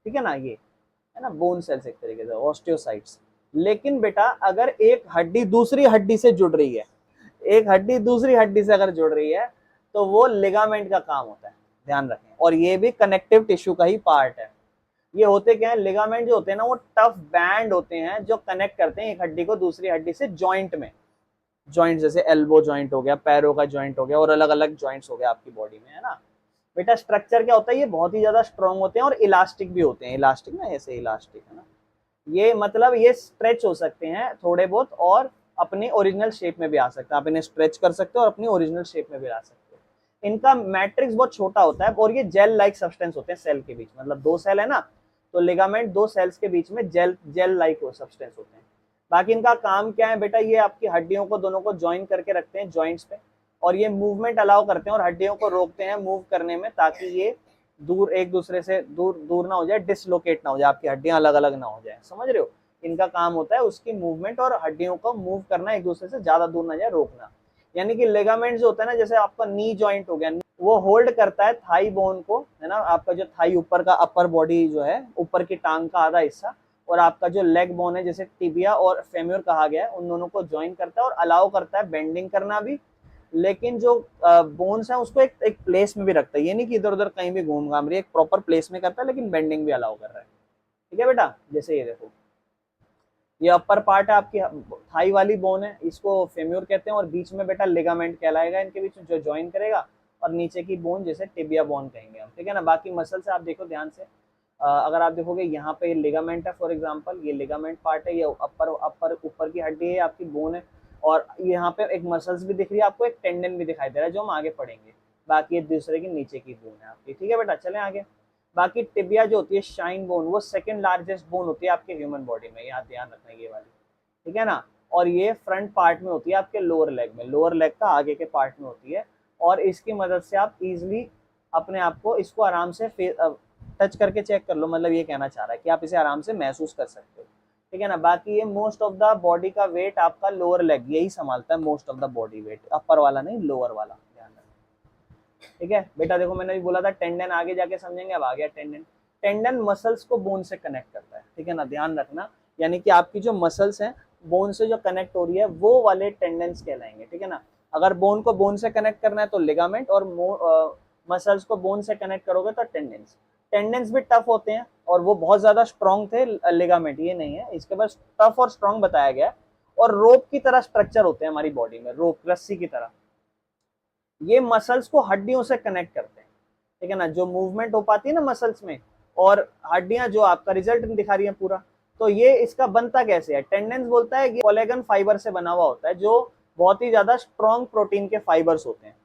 ठीक है ना, ये है ना बोन सेल्स एक तरीके से, ऑस्टियोसाइट्स। लेकिन बेटा अगर एक हड्डी दूसरी हड्डी से जुड़ रही है, एक हड्डी दूसरी हड्डी से अगर जुड़ रही है, तो वो लिगामेंट का काम होता है, ध्यान रखें। और ये भी कनेक्टिव टिश्यू का ही पार्ट है। ये होते क्या है, लिगामेंट जो होते हैं ना, वो टफ बैंड होते हैं जो कनेक्ट करते हैं एक हड्डी को दूसरी हड्डी से जॉइंट में। जॉइंट जैसे एल्बो जॉइंट हो गया, पैरों का जॉइंट हो गया, और अलग अलग जॉइंट्स हो गया आपकी बॉडी में, है ना बेटा। स्ट्रक्चर क्या होता है, ये बहुत ही ज्यादा स्ट्रॉन्ग होते हैं और इलास्टिक भी होते हैं। इलास्टिक ना, ऐसे इलास्टिक, है ना, ये मतलब ये स्ट्रेच हो सकते हैं थोड़े बहुत, और अपने ओरिजिनल शेप में भी आ सकते हैं। आप इन्हें स्ट्रेच कर सकते हो और अपनी ओरिजिनल शेप में भी ला सकते हो। इनका मैट्रिक्स बहुत छोटा होता है, और ये जेल लाइक सब्सटेंस होते हैं सेल के बीच, मतलब दो सेल है ना, तो लिगामेंट दो सेल्स के बीच में जेल लाइक सब्सटेंस होते हैं। बाकी इनका काम क्या है बेटा, ये आपकी हड्डियों को दोनों को ज्वाइन करके रखते हैं जॉइंट्स पे, और ये मूवमेंट अलाउ करते हैं और हड्डियों को रोकते हैं मूव करने में, ताकि ये दूर एक दूसरे से दूर ना हो जाए, डिसलोकेट ना हो जाए, आपकी हड्डियां अलग अलग ना हो जाए, समझ रहे हो। इनका काम होता है उसकी मूवमेंट और हड्डियों को मूव करना, एक दूसरे से ज्यादा दूर ना जाए, रोकना। यानी कि लिगामेंट जो होता है ना, जैसे आपका नी जॉइंट हो गया, वो होल्ड करता है थाई बोन को, है ना, आपका जो थाई ऊपर का अपर बॉडी जो है, ऊपर की टांग का आधा हिस्सा, और आपका जो लेग बोन है जैसे टिबिया और फेम्योर कहा गया है, उन दोनों को ज्वाइन करता है और अलाउ करता है बेंडिंग करना भी। लेकिन जो बोन्स है उसको एक प्लेस में भी रखता है, ये नहीं कि इधर उधर कहीं भी घूम घाम रही है, एक प्रॉपर प्लेस में करता है, लेकिन बेंडिंग भी अलाउ कर रहा है, ठीक है बेटा। जैसे ये देखो, ये अपर पार्ट है आपकी थाई वाली बोन है, इसको फेम्योर कहते हैं, और बीच में बेटा लिगामेंट कहलाएगा इनके बीच में, जो ज्वाइन करेगा, और नीचे की बोन जैसे टिबिया बोन कहेंगे हम, ठीक है ना। बाकी मसल से आप देखो ध्यान से, अगर आप देखोगे यहाँ पे लिगामेंट है, फॉर एग्जांपल ये लिगामेंट पार्ट है, ये अपर ऊपर की हड्डी है, आपकी बोन है, और यहाँ पे एक मसल्स भी दिख रही है आपको, एक टेंडन भी दिखाई दे रहा है, जो हम आगे पढ़ेंगे। बाकी ये दूसरे की नीचे की बोन है आपकी, ठीक है बेटा। चलें आगे। बाकी टिबिया जो होती है, शाइन बोन, वो सेकंड लार्जेस्ट बोन होती है आपके ह्यूमन बॉडी में, यहाँ ध्यान रखना ये वाली, ठीक है ना। और ये फ्रंट पार्ट में होती है आपके लोअर लेग में, लोअर लेग का आगे के पार्ट में होती है, और इसकी मदद से आप इजिली अपने आप को, इसको आराम से टच करके चेक कर लो, मतलब ये कहना चाह रहा है कि आप इसे आराम से महसूस कर सकते हो, ठीक है ना। बाकी ये मोस्ट ऑफ द बॉडी का वेट आपका लोअर लेग यही संभालता है, most of the body weight, upper वाला नहीं, लोअर वाला, ध्यान रखना, ठीक है बेटा। देखो मैंने भी बोला था टेंडन आगे जाके समझेंगे, अब आ गया टेंडन। टेंडन मसल्स को बोन से कनेक्ट करता है, ठीक है ना, ध्यान रखना। यानी कि आपकी जो मसल्स हैं बोन से जो कनेक्ट हो रही है, वो वाले टेंडेंस कहलाएंगे, ठीक है ना। अगर बोन को बोन से कनेक्ट करना है तो लिगामेंट, और मसल्स को बोन से कनेक्ट करोगे तो टेंडेंस। टेंडेंस भी टफ होते हैं, और वो बहुत ज्यादा स्ट्रॉन्ग थे, लिगामेंट ये नहीं है, इसके पास टफ और स्ट्रॉन्ग बताया गया। और रोप की तरह स्ट्रक्चर होते हैं हमारी बॉडी में, रोप, रस्सी की तरह। ये मसल्स को हड्डियों से कनेक्ट करते हैं, ठीक है ना, जो मूवमेंट हो पाती है ना मसल्स में, और हड्डियां जो आपका रिजल्ट दिखा रही है पूरा। तो ये इसका बनता कैसे है, टेंडेंस बोलता है कि कोलेजन फाइबर से बना हुआ होता है, जो बहुत ही ज्यादा स्ट्रॉन्ग प्रोटीन के फाइबर्स होते हैं,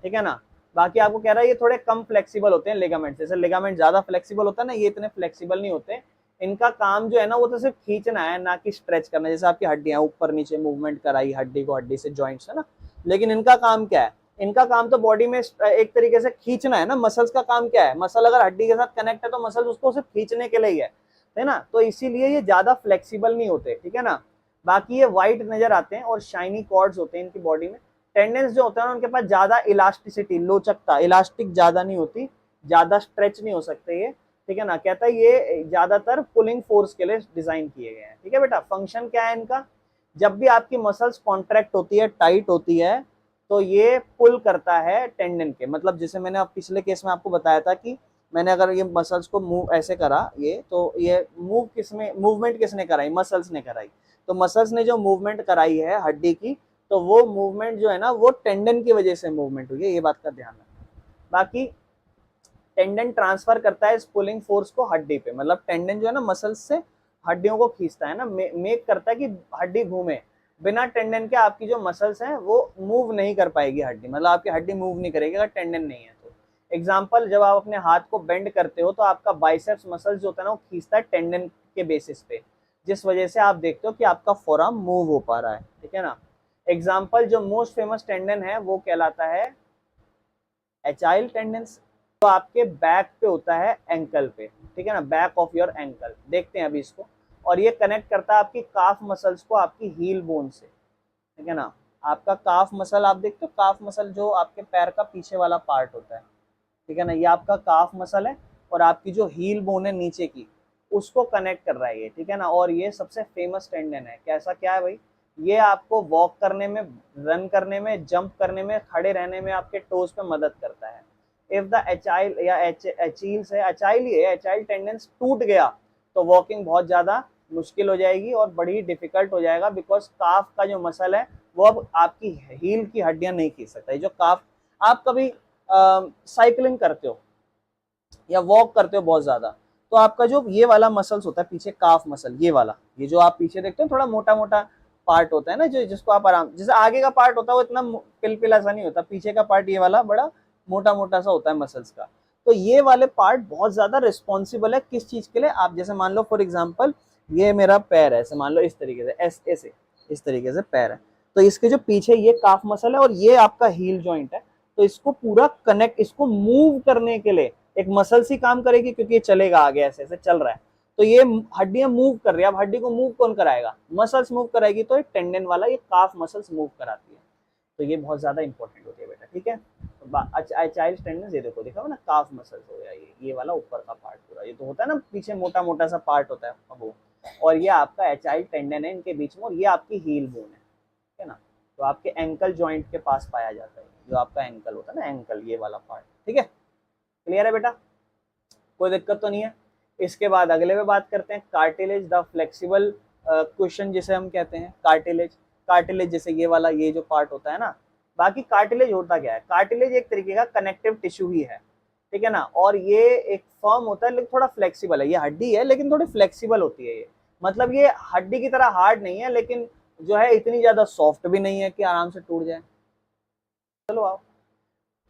ठीक है ना। बाकी आपको कह रहा है ये थोड़े कम फ्लेक्सिबल होते हैं लिगामेंट, जैसे लिगामेंट ज्यादा फ्लेक्सिबल होता है ना, ये इतने फ्लेक्सिबल नहीं होते। इनका काम जो है ना, वो तो सिर्फ खींचना है, ना कि स्ट्रेच करना। जैसे आपकी हड्डियां ऊपर नीचे मूवमेंट कराई हड्डी को हड्डी से, जॉइंट्स है ना, लेकिन इनका काम क्या है, इनका काम तो बॉडी में एक तरीके से खींचना है ना। मसल्स का काम क्या है, मसल अगर हड्डी के साथ कनेक्ट है तो मसल उसको सिर्फ खींचने के लिए ही है। है ना, तो इसीलिए ये ज्यादा फ्लेक्सिबल नहीं होते, ठीक है ना। बाकी ये वाइट नजर आते हैं और शाइनी कॉर्ड्स होते हैं इनकी बॉडी में। टेंडेंस जो होता है ना उनके पास ज्यादा इलास्टिसिटी, लोचकता, इलास्टिक ज्यादा नहीं होती, ज्यादा स्ट्रेच नहीं हो सकते ये, ठीक है ना। कहता है ये ज्यादातर पुलिंग फोर्स के लिए डिजाइन किए गए हैं, ठीक है बेटा। फंक्शन क्या है इनका, जब भी आपकी मसल्स कॉन्ट्रैक्ट होती है, टाइट होती है, तो ये पुल करता है टेंडन के, मतलब जैसे मैंने अब पिछले केस में आपको बताया था कि मैंने अगर ये मसल्स को मूव ऐसे करा, ये तो ये मूवमेंट किसने कराई, मसल्स ने कराई। तो मसल्स ने जो मूवमेंट कराई है हड्डी की, तो वो मूवमेंट जो है ना वो टेंडन की वजह से मूवमेंट हुई है, ये बात का ध्यान रखना। बाकी टेंडन ट्रांसफर करता है इस पुलिंग फोर्स को हड्डी पे, मतलब टेंडन जो है ना मसल्स से हड्डियों को खींचता है ना, मेक करता है कि हड्डी घूमे। बिना टेंडन के आपकी जो मसल्स हैं वो मूव नहीं कर पाएगी हड्डी, मतलब आपकी हड्डी मूव नहीं करेगी अगर टेंडन नहीं है तो। एग्जाम्पल, जब आप अपने हाथ को बेंड करते हो तो आपका बाइसेप्स मसल जो होता है ना वो खींचता है टेंडन के बेसिस पे, जिस वजह से आप देखते हो कि आपका फोरआर्म मूव हो पा रहा है, ठीक है ना। एग्जाम्पल, जो मोस्ट फेमस टेंडन है वो कहलाता है एचाइल टेंडन, तो आपके बैक पे होता है, एंकल पे, ठीक है ना, बैक ऑफ योर एंकल। देखते हैं अभी इसको। और ये कनेक्ट करता है आपकी काफ मसल्स को आपकी हील बोन से, ठीक है ना। आपका काफ मसल आप देखते हो, काफ मसल जो आपके पैर का पीछे वाला पार्ट होता है, ठीक है ना, ये आपका काफ मसल है और आपकी जो हील बोन है नीचे की उसको कनेक्ट कर रहा है ये, ठीक है ना। और ये सबसे फेमस टेंडन है। कैसा क्या है भाई, ये आपको वॉक करने में, रन करने में, जंप करने में, खड़े रहने में आपके टोज पे मदद करता है। इफ द एचाइल या एचील्स है, एचाइल ही है, एचाइल टेंडेंस टूट गया तो वॉकिंग बहुत ज्यादा मुश्किल हो जाएगी और बड़ी डिफिकल्ट हो जाएगा, बिकॉज काफ का जो मसल है वो अब आपकी हील की हड्डियां नहीं खींच सकता। जो काफ, आप कभी साइकिलिंग करते हो या वॉक करते हो बहुत ज्यादा, तो आपका जो ये वाला मसल्स होता है पीछे, काफ मसल, ये वाला, ये जो आप पीछे देखते हो थोड़ा मोटा मोटा पार्ट होता है ना, जो जिसको आप आराम, जैसे आगे का पार्ट होता है वो इतना पिलपिला सा नहीं होता, पीछे का पार्ट ये वाला बड़ा मोटा मोटा सा होता है मसल्स का। तो ये वाले पार्ट बहुत ज्यादा रिस्पॉन्सिबल है किस चीज के लिए, आप जैसे मान लो फॉर एग्जाम्पल ये मेरा पैर है, ऐसे मान लो इस तरीके से, ऐसे इस तरीके से पैर है, तो इसके जो पीछे ये काफ मसल है और ये आपका हील जॉइंट है, तो इसको पूरा कनेक्ट, इसको मूव करने के लिए एक मसल सी काम करेगी, क्योंकि ये चलेगा आगे, ऐसे ऐसे चल रहा है, तो ये हड्डियां मूव कर रही है। अब हड्डी को मूव कौन कराएगा, मसल्स मूव कराएगी, तो ये टेंडन वाला ये काफ मसल्स मूव कराती है। तो ये बहुत ज्यादा इंपॉर्टेंट होती है बेटा, ठीक है। चाइल्ड टेंडन, ये देखो, देखा ना, काफ मसल्स हो गया ये वाला ऊपर का पार्ट पूरा, ये तो होता है ना पीछे मोटा मोटा सा पार्ट होता है वो, और ये आपका एचाइल टेंडन है इनके बीच में, और ये आपकी हील बोन है, ठीक है ना। तो आपके एंकल जॉइंट के पास पाया जाता है, जो आपका एंकल होता है ना, एंकल ये वाला पार्ट, ठीक है। क्लियर है बेटा, कोई दिक्कत तो नहीं है। इसके बाद अगले में बात करते हैं कार्टिलेज, द फ्लेक्सिबल क्वेश्चन जिसे हम कहते हैं कार्टिलेज। कार्टिलेज जैसे ये वाला, ये जो पार्ट होता है ना, बाकी कार्टिलेज होता क्या है, कार्टिलेज एक तरीके का कनेक्टिव टिश्यू ही है, ठीक है ना। और ये एक फर्म होता है लेकिन थोड़ा फ्लेक्सिबल है, ये हड्डी है लेकिन थोड़ी फ्लेक्सिबल होती है ये, मतलब ये हड्डी की तरह हार्ड नहीं है, लेकिन जो है इतनी ज्यादा सॉफ्ट भी नहीं है कि आराम से टूट जाए। चलो आओ,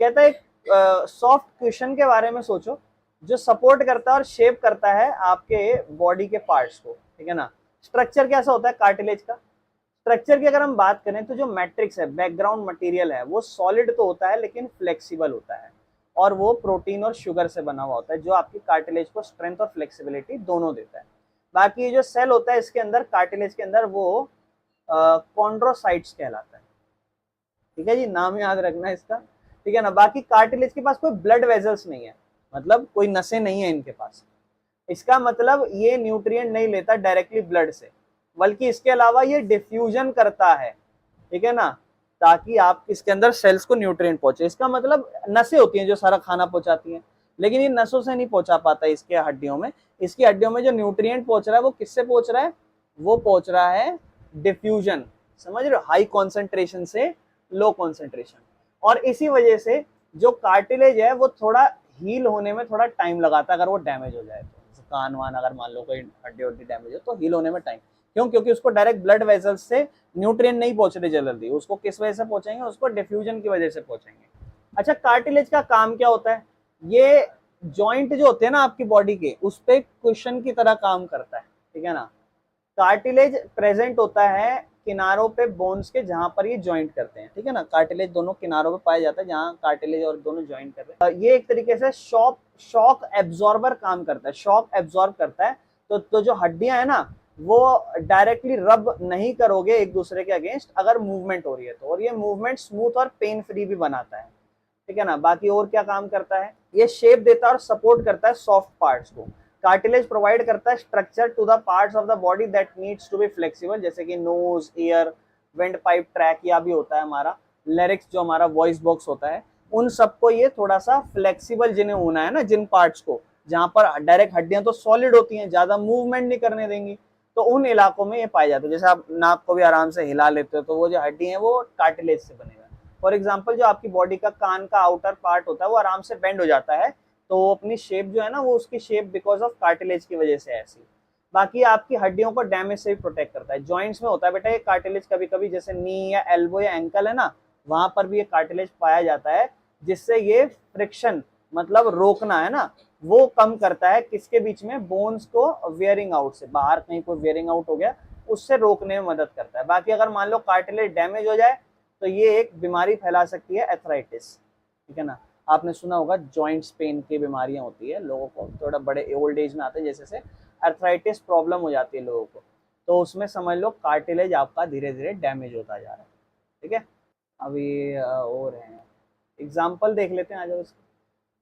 कहता है सॉफ्ट क्वेश्चन के बारे में सोचो जो सपोर्ट करता है और शेप करता है आपके बॉडी के पार्ट्स को, ठीक है ना। स्ट्रक्चर कैसा होता है कार्टिलेज का, स्ट्रक्चर की अगर हम बात करें तो जो मैट्रिक्स है, बैकग्राउंड मटेरियल है, वो सॉलिड तो होता है लेकिन फ्लेक्सिबल होता है, और वो प्रोटीन और शुगर से बना हुआ होता है, जो आपकी कार्टिलेज को स्ट्रेंथ और फ्लेक्सिबिलिटी दोनों देता है। बाकी जो सेल होता है इसके अंदर, कार्टिलेज के अंदर, वो कॉन्ड्रोसाइट्स कहलाता है, ठीक है जी, नाम याद रखना है इसका, ठीक है ना। बाकी कार्टिलेज के पास कोई ब्लड वेजल्स नहीं है, मतलब कोई नसें नहीं है इनके पास, इसका मतलब ये न्यूट्रिएंट नहीं लेता डायरेक्टली ब्लड से, बल्कि इसके अलावा ये डिफ्यूजन करता है, ठीक है ना, ताकि आप इसके अंदर सेल्स को न्यूट्रिएंट पहुंचे। इसका मतलब नसें होती हैं जो सारा खाना पहुंचाती हैं, लेकिन ये नसों से नहीं पहुंचा पाता इसके हड्डियों में। इसकी हड्डियों में जो न्यूट्रिएंट पहुंच रहा है वो किससे पहुंच रहा है, वो पहुंच रहा है डिफ्यूजन, समझ रहे हो, हाई कॉन्सेंट्रेशन से लो कॉन्सेंट्रेशन। और इसी वजह से जो कार्टिलेज है वो थोड़ा हील होने में थोड़ा टाइम लगाता है, अगर वो डैमेज हो जाए तो, कान वान अगर मान लो कोई हड्डी वड्डी डैमेज हो तो हील होने में टाइम, क्यों, क्योंकि उसको डायरेक्ट ब्लड वेसल्स से न्यूट्रिएंट नहीं पहुंच रहे जल्दी, उसको किस वजह से पहुंचेंगे, उसको डिफ्यूजन की वजह से पहुंचेंगे। अच्छा, कार्टिलेज का काम क्या होता है, ये जॉइंट जो होते हैं ना आपकी बॉडी के, उस पे क्वेश्चन की तरह काम करता है, ठीक है ना। कार्टिलेज प्रेजेंट होता है किनारों पे बोन्स के, जहां पर ये ज्वाइंट करते हैं, ठीक है ना। कार्टिलेज दोनों किनारों पे पाया जाता है जहां कार्टिलेज और दोनों ज्वाइंट कर रहे हैं। ये एक तरीके से शॉक एब्जॉर्बर काम करता है, शॉक एब्जॉर्ब करता है, तो जो हड्डियां है ना वो डायरेक्टली रब नहीं करोगे एक दूसरे के अगेंस्ट अगर मूवमेंट हो रही है तो, और ये मूवमेंट स्मूथ और पेन फ्री भी बनाता है, ठीक है ना। बाकी और क्या काम करता है, ये शेप देता है और सपोर्ट करता है सॉफ्ट पार्ट्स को। कार्टिलेज प्रोवाइड करता है structure to the parts of the body that needs to be flexible, जैसे कि nose, ear, windpipe, track, या भी होता है हमारा लेरिक्स जो हमारा वॉइस बॉक्स होता है, उन सबको ये थोड़ा सा फ्लेक्सिबल जिन्हें होना है ना, जिन पार्ट्स को जहां पर डायरेक्ट हड्डियां तो सॉलिड होती हैं, ज्यादा मूवमेंट नहीं करने देंगी, तो उन इलाकों में ये पाए जाते हैं। जैसे आप नाक को भी आराम से हिला लेते हो तो वो जो हड्डी है वो कार्टिलेज से बनेगा। फॉर एग्जाम्पल जो आपकी बॉडी का कान का आउटर पार्ट होता है वो आराम से बेंड हो जाता है, तो वो अपनी शेप जो है ना वो उसकी शेप बिकॉज ऑफ कार्टिलेज की वजह से ऐसी। बाकी आपकी हड्डियों को डैमेज से भी प्रोटेक्ट करता है। जॉइंट्स में होता है बेटा ये कार्टिलेज, कभी कभी जैसे नी या एल्बो या एंकल है ना, वहां पर भी ये कार्टिलेज पाया जाता है, जिससे ये फ्रिक्शन मतलब रोकना है ना वो कम करता है, किसके बीच में, बोन्स को वेयरिंग आउट से, बाहर कहीं कोई वेयरिंग आउट हो गया उससे रोकने में मदद करता है। बाकी अगर मान लो कार्टिलेज डैमेज हो जाए तो ये एक बीमारी फैला सकती है, एथराइटिस, ठीक है ना। आपने सुना होगा जॉइंट्स पेन की बीमारियां होती है लोगों को, थोड़ा बड़े ओल्ड एज में आते हैं, जैसे से अर्थराइटिस प्रॉब्लम हो जाती है लोगों को, तो उसमें समझ लो कार्टिलेज आपका धीरे धीरे डैमेज होता जा रहा है, ठीक है। अभी और है एग्जाम्पल देख लेते हैं आ जाओ।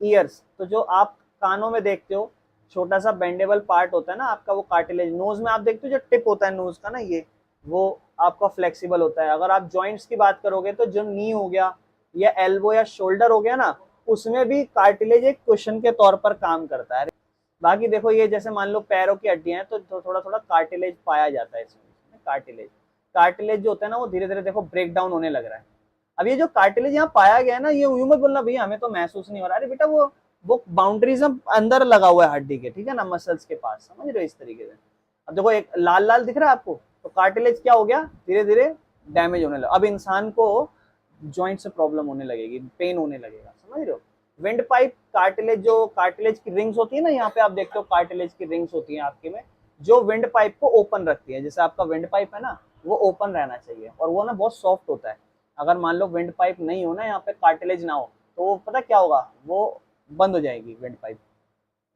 ईयर्स, तो जो आप कानों में देखते हो छोटा सा बेंडेबल पार्ट होता है ना आपका, वो कार्टिलेज। नोज में आप देखते हो जो टिप होता है नोज का ना, ये वो आपका फ्लेक्सिबल होता है। अगर आप जॉइंट्स की बात करोगे तो जो नी हो गया या एल्बो या शोल्डर हो गया ना, उसमें भी कार्टिलेज एक क्वेश्चन के तौर पर काम करता है। बाकी देखो ये जैसे मान लो पैरों की हड्डियां हैं तो थोड़ा थोड़ा कार्टिलेज पाया जाता है इसमें। कार्टिलेज कार्टिलेज जो होता है ना वो धीरे धीरे देखो ब्रेक डाउन होने लग रहा है। अब ये जो कार्टिलेज यहाँ पाया गया है ना, ये यूं मत बोलना भैया हमें तो महसूस नहीं हो रहा, अरे बेटा वो बाउंड्रीज अंदर लगा हुआ है हड्डी के, ठीक है ना, मसल्स के पास, समझ रहे हो इस तरीके से। अब देखो एक लाल लाल दिख रहा है आपको, तो कार्टिलेज क्या हो गया, धीरे धीरे डैमेज होने लगा। अब इंसान को जॉइंट से प्रॉब्लम होने लगेगी, पेन होने लगेगा, समझ रहे हो। विंड पाइप कार्टिलेज, जो कार्टिलेज की रिंग्स होती है ना, यहाँ पे आप देखते हो कार्टिलेज की रिंग्स होती है आपके में, जो विंड पाइप को ओपन रखती है। जैसे आपका विंड पाइप है ना वो ओपन रहना चाहिए, और वो ना बहुत सॉफ्ट होता है। अगर मान लो विंड पाइप नहीं हो ना, यहाँ पे कार्टिलेज ना हो, तो वो पता क्या होगा, वो बंद हो जाएगी विंड पाइप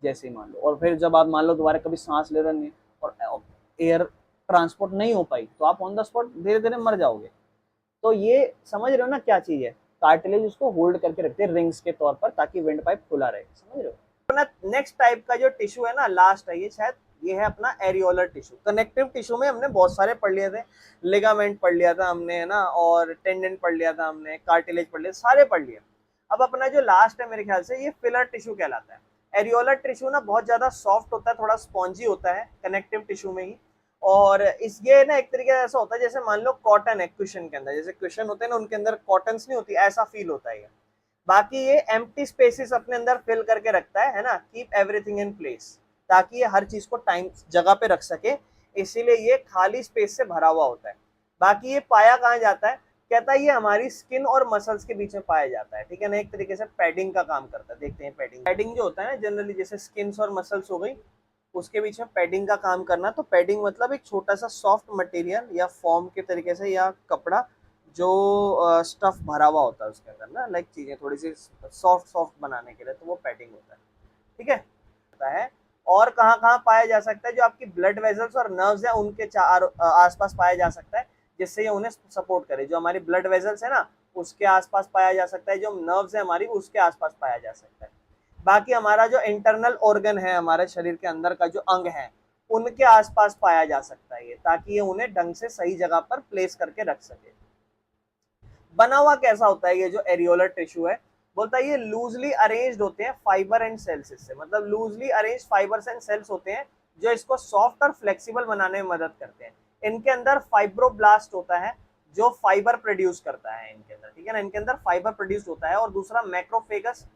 जैसे ही मान लो। और फिर जब आप मान लो दोबारा कभी सांस ले रहे नहीं और एयर ट्रांसपोर्ट नहीं हो पाई, तो आप ऑन द स्पॉट धीरे धीरे मर जाओगे। तो ये समझ रहे हो ना क्या चीज है, कार्टिलेज उसको होल्ड करके रखते हैं रिंग्स के तौर पर, ताकि विंड पाइप खुला रहे, समझ रहे हो। अपना नेक्स्ट टाइप का जो टिश्यू है ना, लास्ट है ये शायद, ये है अपना एरियोलर टिश्यू। कनेक्टिव टिश्यू में हमने बहुत सारे पढ़ लिए थे, लिगामेंट पढ़ लिया था हमने, है ना, और टेंडन पढ़ लिया था हमने, कार्टिलेज पढ़ लिया, सारे पढ़ लिए। अब अपना जो लास्ट है मेरे ख्याल से ये फिलर टिश्यू कहलाता है। एरियोलर टिश्यू ना बहुत ज्यादा सॉफ्ट होता है, थोड़ा स्पॉन्जी होता है कनेक्टिव टिश्यू में ही, और इस ये ना एक तरीके से ऐसा होता है जैसे मान लो कॉटन है क्वेश्चन के अंदर, जैसे क्वेश्चन होते हैं ना उनके अंदर कॉटन्स नहीं होती, ऐसा फील होता है ये। बाकी ये एम्प्टी स्पेसेस अपने अंदर फिल करके रखता है ना, कीप एवरीथिंग इन प्लेस, ताकि ये हर चीज को टाइम जगह पे रख सके, इसीलिए ये खाली स्पेस से भरा हुआ होता है। बाकी ये पाया कहाँ जाता है, कहता है ये हमारी स्किन और मसल्स के बीच में पाया जाता है, ठीक है ना, एक तरीके से पैडिंग का काम करता है। देखते हैं पैडिंग, पैडिंग जो होता है ना जनरली, जैसे स्किन और मसल्स हो गई, उसके बीच में पैडिंग का काम करना। तो पैडिंग मतलब एक छोटा सा सॉफ्ट मटेरियल या फॉर्म के तरीके से, या कपड़ा जो स्टफ भरा हुआ होता है उसके अंदर ना, लाइक चीजें थोड़ी सी सॉफ्ट सॉफ्ट बनाने के लिए, तो वो पैडिंग होता है, ठीक है। और कहाँ कहाँ पाया जा सकता है, जो आपकी ब्लड वेजल्स और नर्व्स है उनके आसपास पाया जा सकता है, जिससे ये उन्हें सपोर्ट करे। जो हमारी ब्लड वेजल्स है ना उसके आसपास पाया जा सकता है, जो नर्व्स है हमारी उसके आसपास पाया जा सकता है। बाकी हमारा जो इंटरनल ऑर्गन है, हमारे शरीर के अंदर का जो अंग है, उनके आसपास पाया जा सकता है ये, ताकि ये उन्हें ढंग से सही जगह पर प्लेस करके रख सके। बना हुआ कैसा होता है ये जो एरियोलर टिश्यू है, बोलता है ये लूजली अरेंज्ड होते हैं फाइबर एंड सेल्स से, मतलब loosely arrange fibres and cells होते हैं जो इसको सॉफ्ट और फ्लेक्सिबल बनाने में मदद करते हैं। इनके अंदर फाइब्रोब्लास्ट होता है जो फाइबर प्रोड्यूस करता है इनके अंदर, ठीक है ना, इनके अंदर फाइबर प्रोड्यूस होता है। और दूसरा मैक्रोफेगस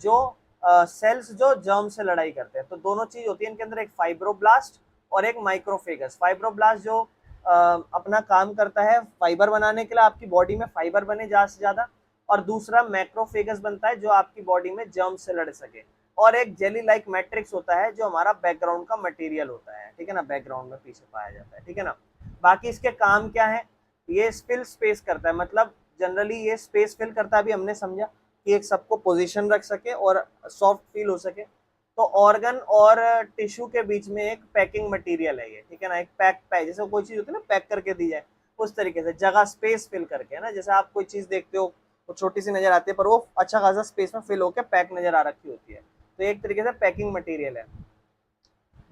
जो सेल्स जो जर्म से लड़ाई करते हैं, तो दोनों चीज होती है इनके अंदर, एक फाइब्रोब्लास्ट और एक माइक्रोफेगस। फाइब्रोब्लास्ट जो अपना काम करता है फाइबर बनाने के लिए, आपकी बॉडी में फाइबर बने ज्यादा से ज्यादा, और दूसरा मैक्रोफेगस बनता है जो आपकी बॉडी में जर्म से लड़ सके, और एक जेली लाइक मैट्रिक्स होता है जो हमारा बैकग्राउंड का मटेरियल होता है, ठीक है ना, बैकग्राउंड में पीछे पाया जाता है, ठीक है ना। बाकी इसके काम क्या है, ये फिल स्पेस करता है, मतलब जनरली ये स्पेस फिल करता है, अभी हमने समझा कि एक सबको पोजीशन रख सके और सॉफ्ट फील हो सके। तो ऑर्गन और टिश्यू के बीच में एक पैकिंग मटेरियल है ये, ठीक है ना, एक पैक जैसे कोई चीज होती है ना पैक करके दी जाए, उस तरीके से जगह स्पेस फिल करके, है ना, जैसे आप कोई चीज देखते हो वो छोटी सी नजर आती है पर वो अच्छा खासा स्पेस में फिल होकर पैक नजर आ रखी होती है, तो एक तरीके से पैकिंग मटेरियल है।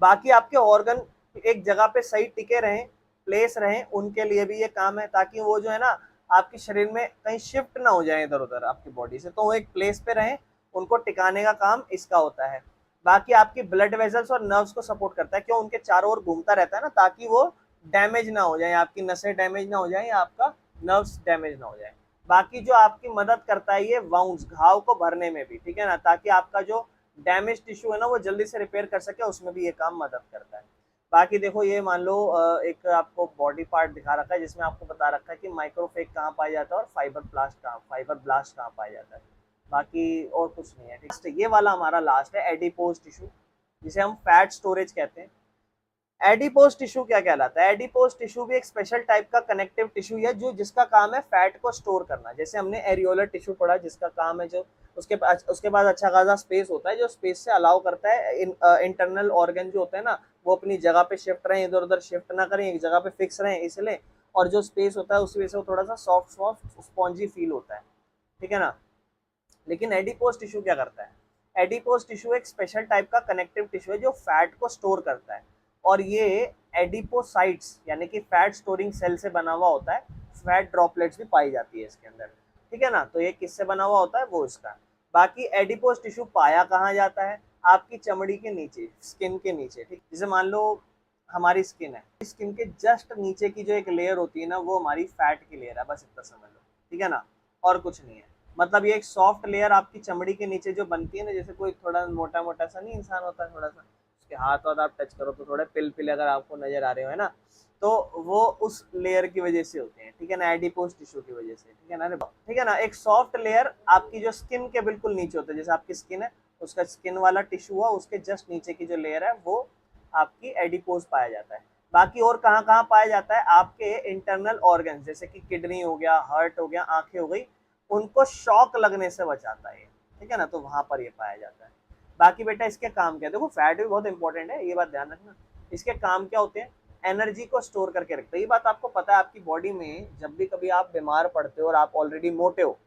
बाकी आपके ऑर्गन एक जगह पे सही टिके रहें, प्लेस रहें, उनके लिए भी ये काम है, ताकि वो जो है ना आपके शरीर में कहीं शिफ्ट ना हो जाए इधर उधर आपकी बॉडी से, तो वो एक प्लेस पे रहें, उनको टिकाने का काम इसका होता है। बाकी आपकी ब्लड वेजल्स और नर्व्स को सपोर्ट करता है, क्यों, उनके चारों ओर घूमता रहता है ना, ताकि वो डैमेज ना हो जाए, आपकी नसें डैमेज ना हो जाए या आपका नर्व्स डैमेज ना हो जाए। बाकी जो आपकी मदद करता है ये वाउंड्स, घाव को भरने में भी, ठीक है ना, ताकि आपका जो डैमेज टिश्यू है ना वो जल्दी से रिपेयर कर सके, उसमें भी ये काम मदद करता है। बाकी देखो ये मान लो एक आपको बॉडी पार्ट दिखा रखा है जिसमें आपको बता रखा है कि माइक्रोफेक कहाँ पाया जाता है और फाइबर ब्लास्ट कहाँ पाया जाता है। बाकी और कुछ नहीं है, ठीक है। ये वाला हमारा लास्ट है एडिपोज टिश्यू, जिसे हम फैट स्टोरेज कहते हैं। एडिपोज टिश्यू क्या कहलाता है? एडिपोज टिश्यू भी एक स्पेशल टाइप का कनेक्टिव टिश्यू है जो जिसका काम है फैट को स्टोर करना। जैसे हमने एरियोलर टिश्यू पढ़ा जिसका काम है जो उसके पास अच्छा खासा स्पेस होता है, जो स्पेस से अलाउ करता है इंटरनल ऑर्गन जो होते हैं ना वो अपनी जगह पे शिफ्ट रहें, इधर उधर शिफ्ट ना करें, एक जगह पे फिक्स रहें इसलिए। और जो स्पेस होता है उस वजह से वो थोड़ा सा सॉफ्ट सॉफ्ट स्पॉन्जी फील होता है, ठीक है ना। लेकिन एडिपोज टिश्यू क्या करता है? एडिपोज टिश्यू एक स्पेशल टाइप का कनेक्टिव टिश्यू है जो फैट को स्टोर करता है, और ये एडिपोसाइट्स यानी कि फैट स्टोरिंग सेल से बना हुआ होता है। फैट ड्रॉपलेट्स भी पाई जाती है इसके अंदर, ठीक है ना। तो ये किससे बना हुआ होता है वो इसका। बाकी एडिपोज टिश्यू पाया कहाँ जाता है? आपकी चमड़ी के नीचे, स्किन के नीचे, ठीक। जैसे मान लो हमारी स्किन है, स्किन के जस्ट नीचे की जो एक लेयर होती है ना वो हमारी फैट की लेयर है, बस इतना समझ लो, ठीक है ना, और कुछ नहीं है। मतलब ये एक सॉफ्ट लेयर आपकी चमड़ी के नीचे जो बनती है ना, जैसे कोई थोड़ा मोटा मोटा सा नहीं इंसान होता है, थोड़ा सा उसके हाथ वाथ आप टच करो तो थोड़े पिल पिल अगर आपको नजर आ रहे हो, है ना, तो वो उस लेयर की वजह से होते हैं, ठीक है ना, एडिपोज टिश्यू की वजह से, ठीक है ना, ठीक है ना। एक सॉफ्ट लेयर आपकी जो स्किन के बिल्कुल नीचे होता है, जैसे आपकी स्किन है उसका स्किन वाला टिश्यू हुआ, उसके जस्ट नीचे की जो लेयर है वो आपकी एडिपोज पाया जाता है। बाकी और कहाँ कहाँ पाया जाता है? आपके इंटरनल ऑर्गन जैसे कि किडनी हो गया, हार्ट हो गया, आंखें हो गई, उनको शॉक लगने से बचाता है, ठीक है ना, तो वहां पर ये पाया जाता है। बाकी बेटा इसके काम क्या है? देखो फैट भी बहुत इंपॉर्टेंट है, ये बात ध्यान रखना। इसके काम क्या होते हैं? एनर्जी को स्टोर करके रखते हैं। ये बात आपको पता है, आपकी बॉडी में जब भी कभी आप बीमार पड़ते हो और आप ऑलरेडी मोटे हो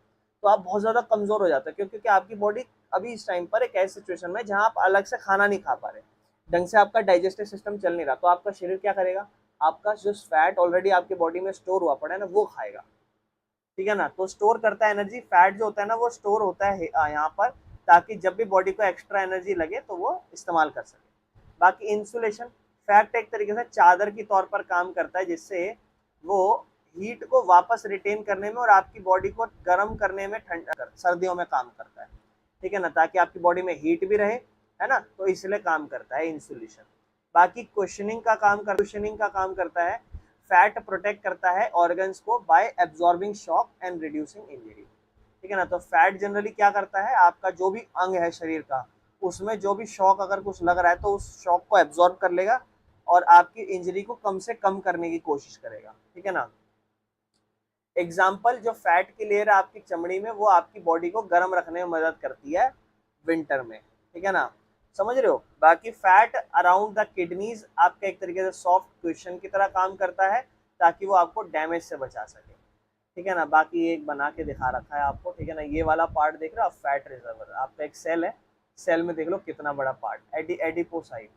तो आप बहुत ज्यादा कमजोर हो जाते हो, क्योंकि आपकी बॉडी अभी इस टाइम पर एक ऐसी सिचुएशन में जहां आप अलग से खाना नहीं खा पा रहे, ढंग से आपका डाइजेस्टिव सिस्टम चल नहीं रहा, तो आपका शरीर क्या करेगा? आपका जो फैट ऑलरेडी आपकी बॉडी में स्टोर हुआ पड़ा है ना वो खाएगा, ठीक है ना। तो स्टोर करता है एनर्जी, फैट जो होता है ना वो स्टोर होता है यहाँ पर, ताकि जब भी बॉडी को एक्स्ट्रा एनर्जी लगे तो वो इस्तेमाल कर सके। बाकी इंसुलेशन, फैट एक तरीके से चादर की तौर पर काम करता है, जिससे वो हीट को वापस रिटेन करने में और आपकी बॉडी को गर्म करने में, ठंड सर्दियों में काम करता है, ठीक है ना, ताकि आपकी बॉडी में हीट भी रहे, है ना, तो इसलिए काम करता है इंसुलेशन। बाकी क्वेश्चनिंग का काम करता है। फैट प्रोटेक्ट करता है ऑर्गन्स को bye absorbing shock and reducing injury, ठीक है ना। तो फैट जनरली क्या करता है? आपका जो भी अंग है शरीर का उसमें जो भी शॉक अगर कुछ लग रहा है तो उस शॉक को एब्जॉर्ब कर लेगा और आपकी इंजरी को कम से कम करने की कोशिश करेगा, ठीक है ना। एग्जाम्पल, जो फैट की लेयर है आपकी चमड़ी में वो आपकी बॉडी को गर्म रखने में मदद करती है विंटर में, ठीक है ना, समझ रहे हो। बाकी फैट अराउंड द किडनीज आपका एक तरीके से सॉफ्ट क्वेश्चन की तरह काम करता है, ताकि वो आपको डैमेज से बचा सके, ठीक है ना। बाकी एक बना के दिखा रखा है आपको, ठीक है ना, ये वाला पार्ट देख रहे हो आप, फैट रिजर्वर आपका एक सेल है, सेल में देख लो कितना बड़ा पार्ट, एडिपोसाइट,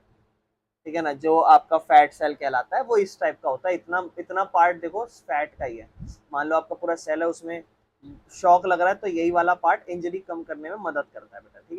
ठीक है ना, जो आपका फैट सेल कहलाता है वो इस टाइप का होता है। इतना इतना पार्ट देखो फैट का ही है। मान लो आपका पूरा सेल है, उसमें शॉक लग रहा है तो यही वाला पार्ट इंजरी कम करने में मदद करता है बेटा, ठीक है।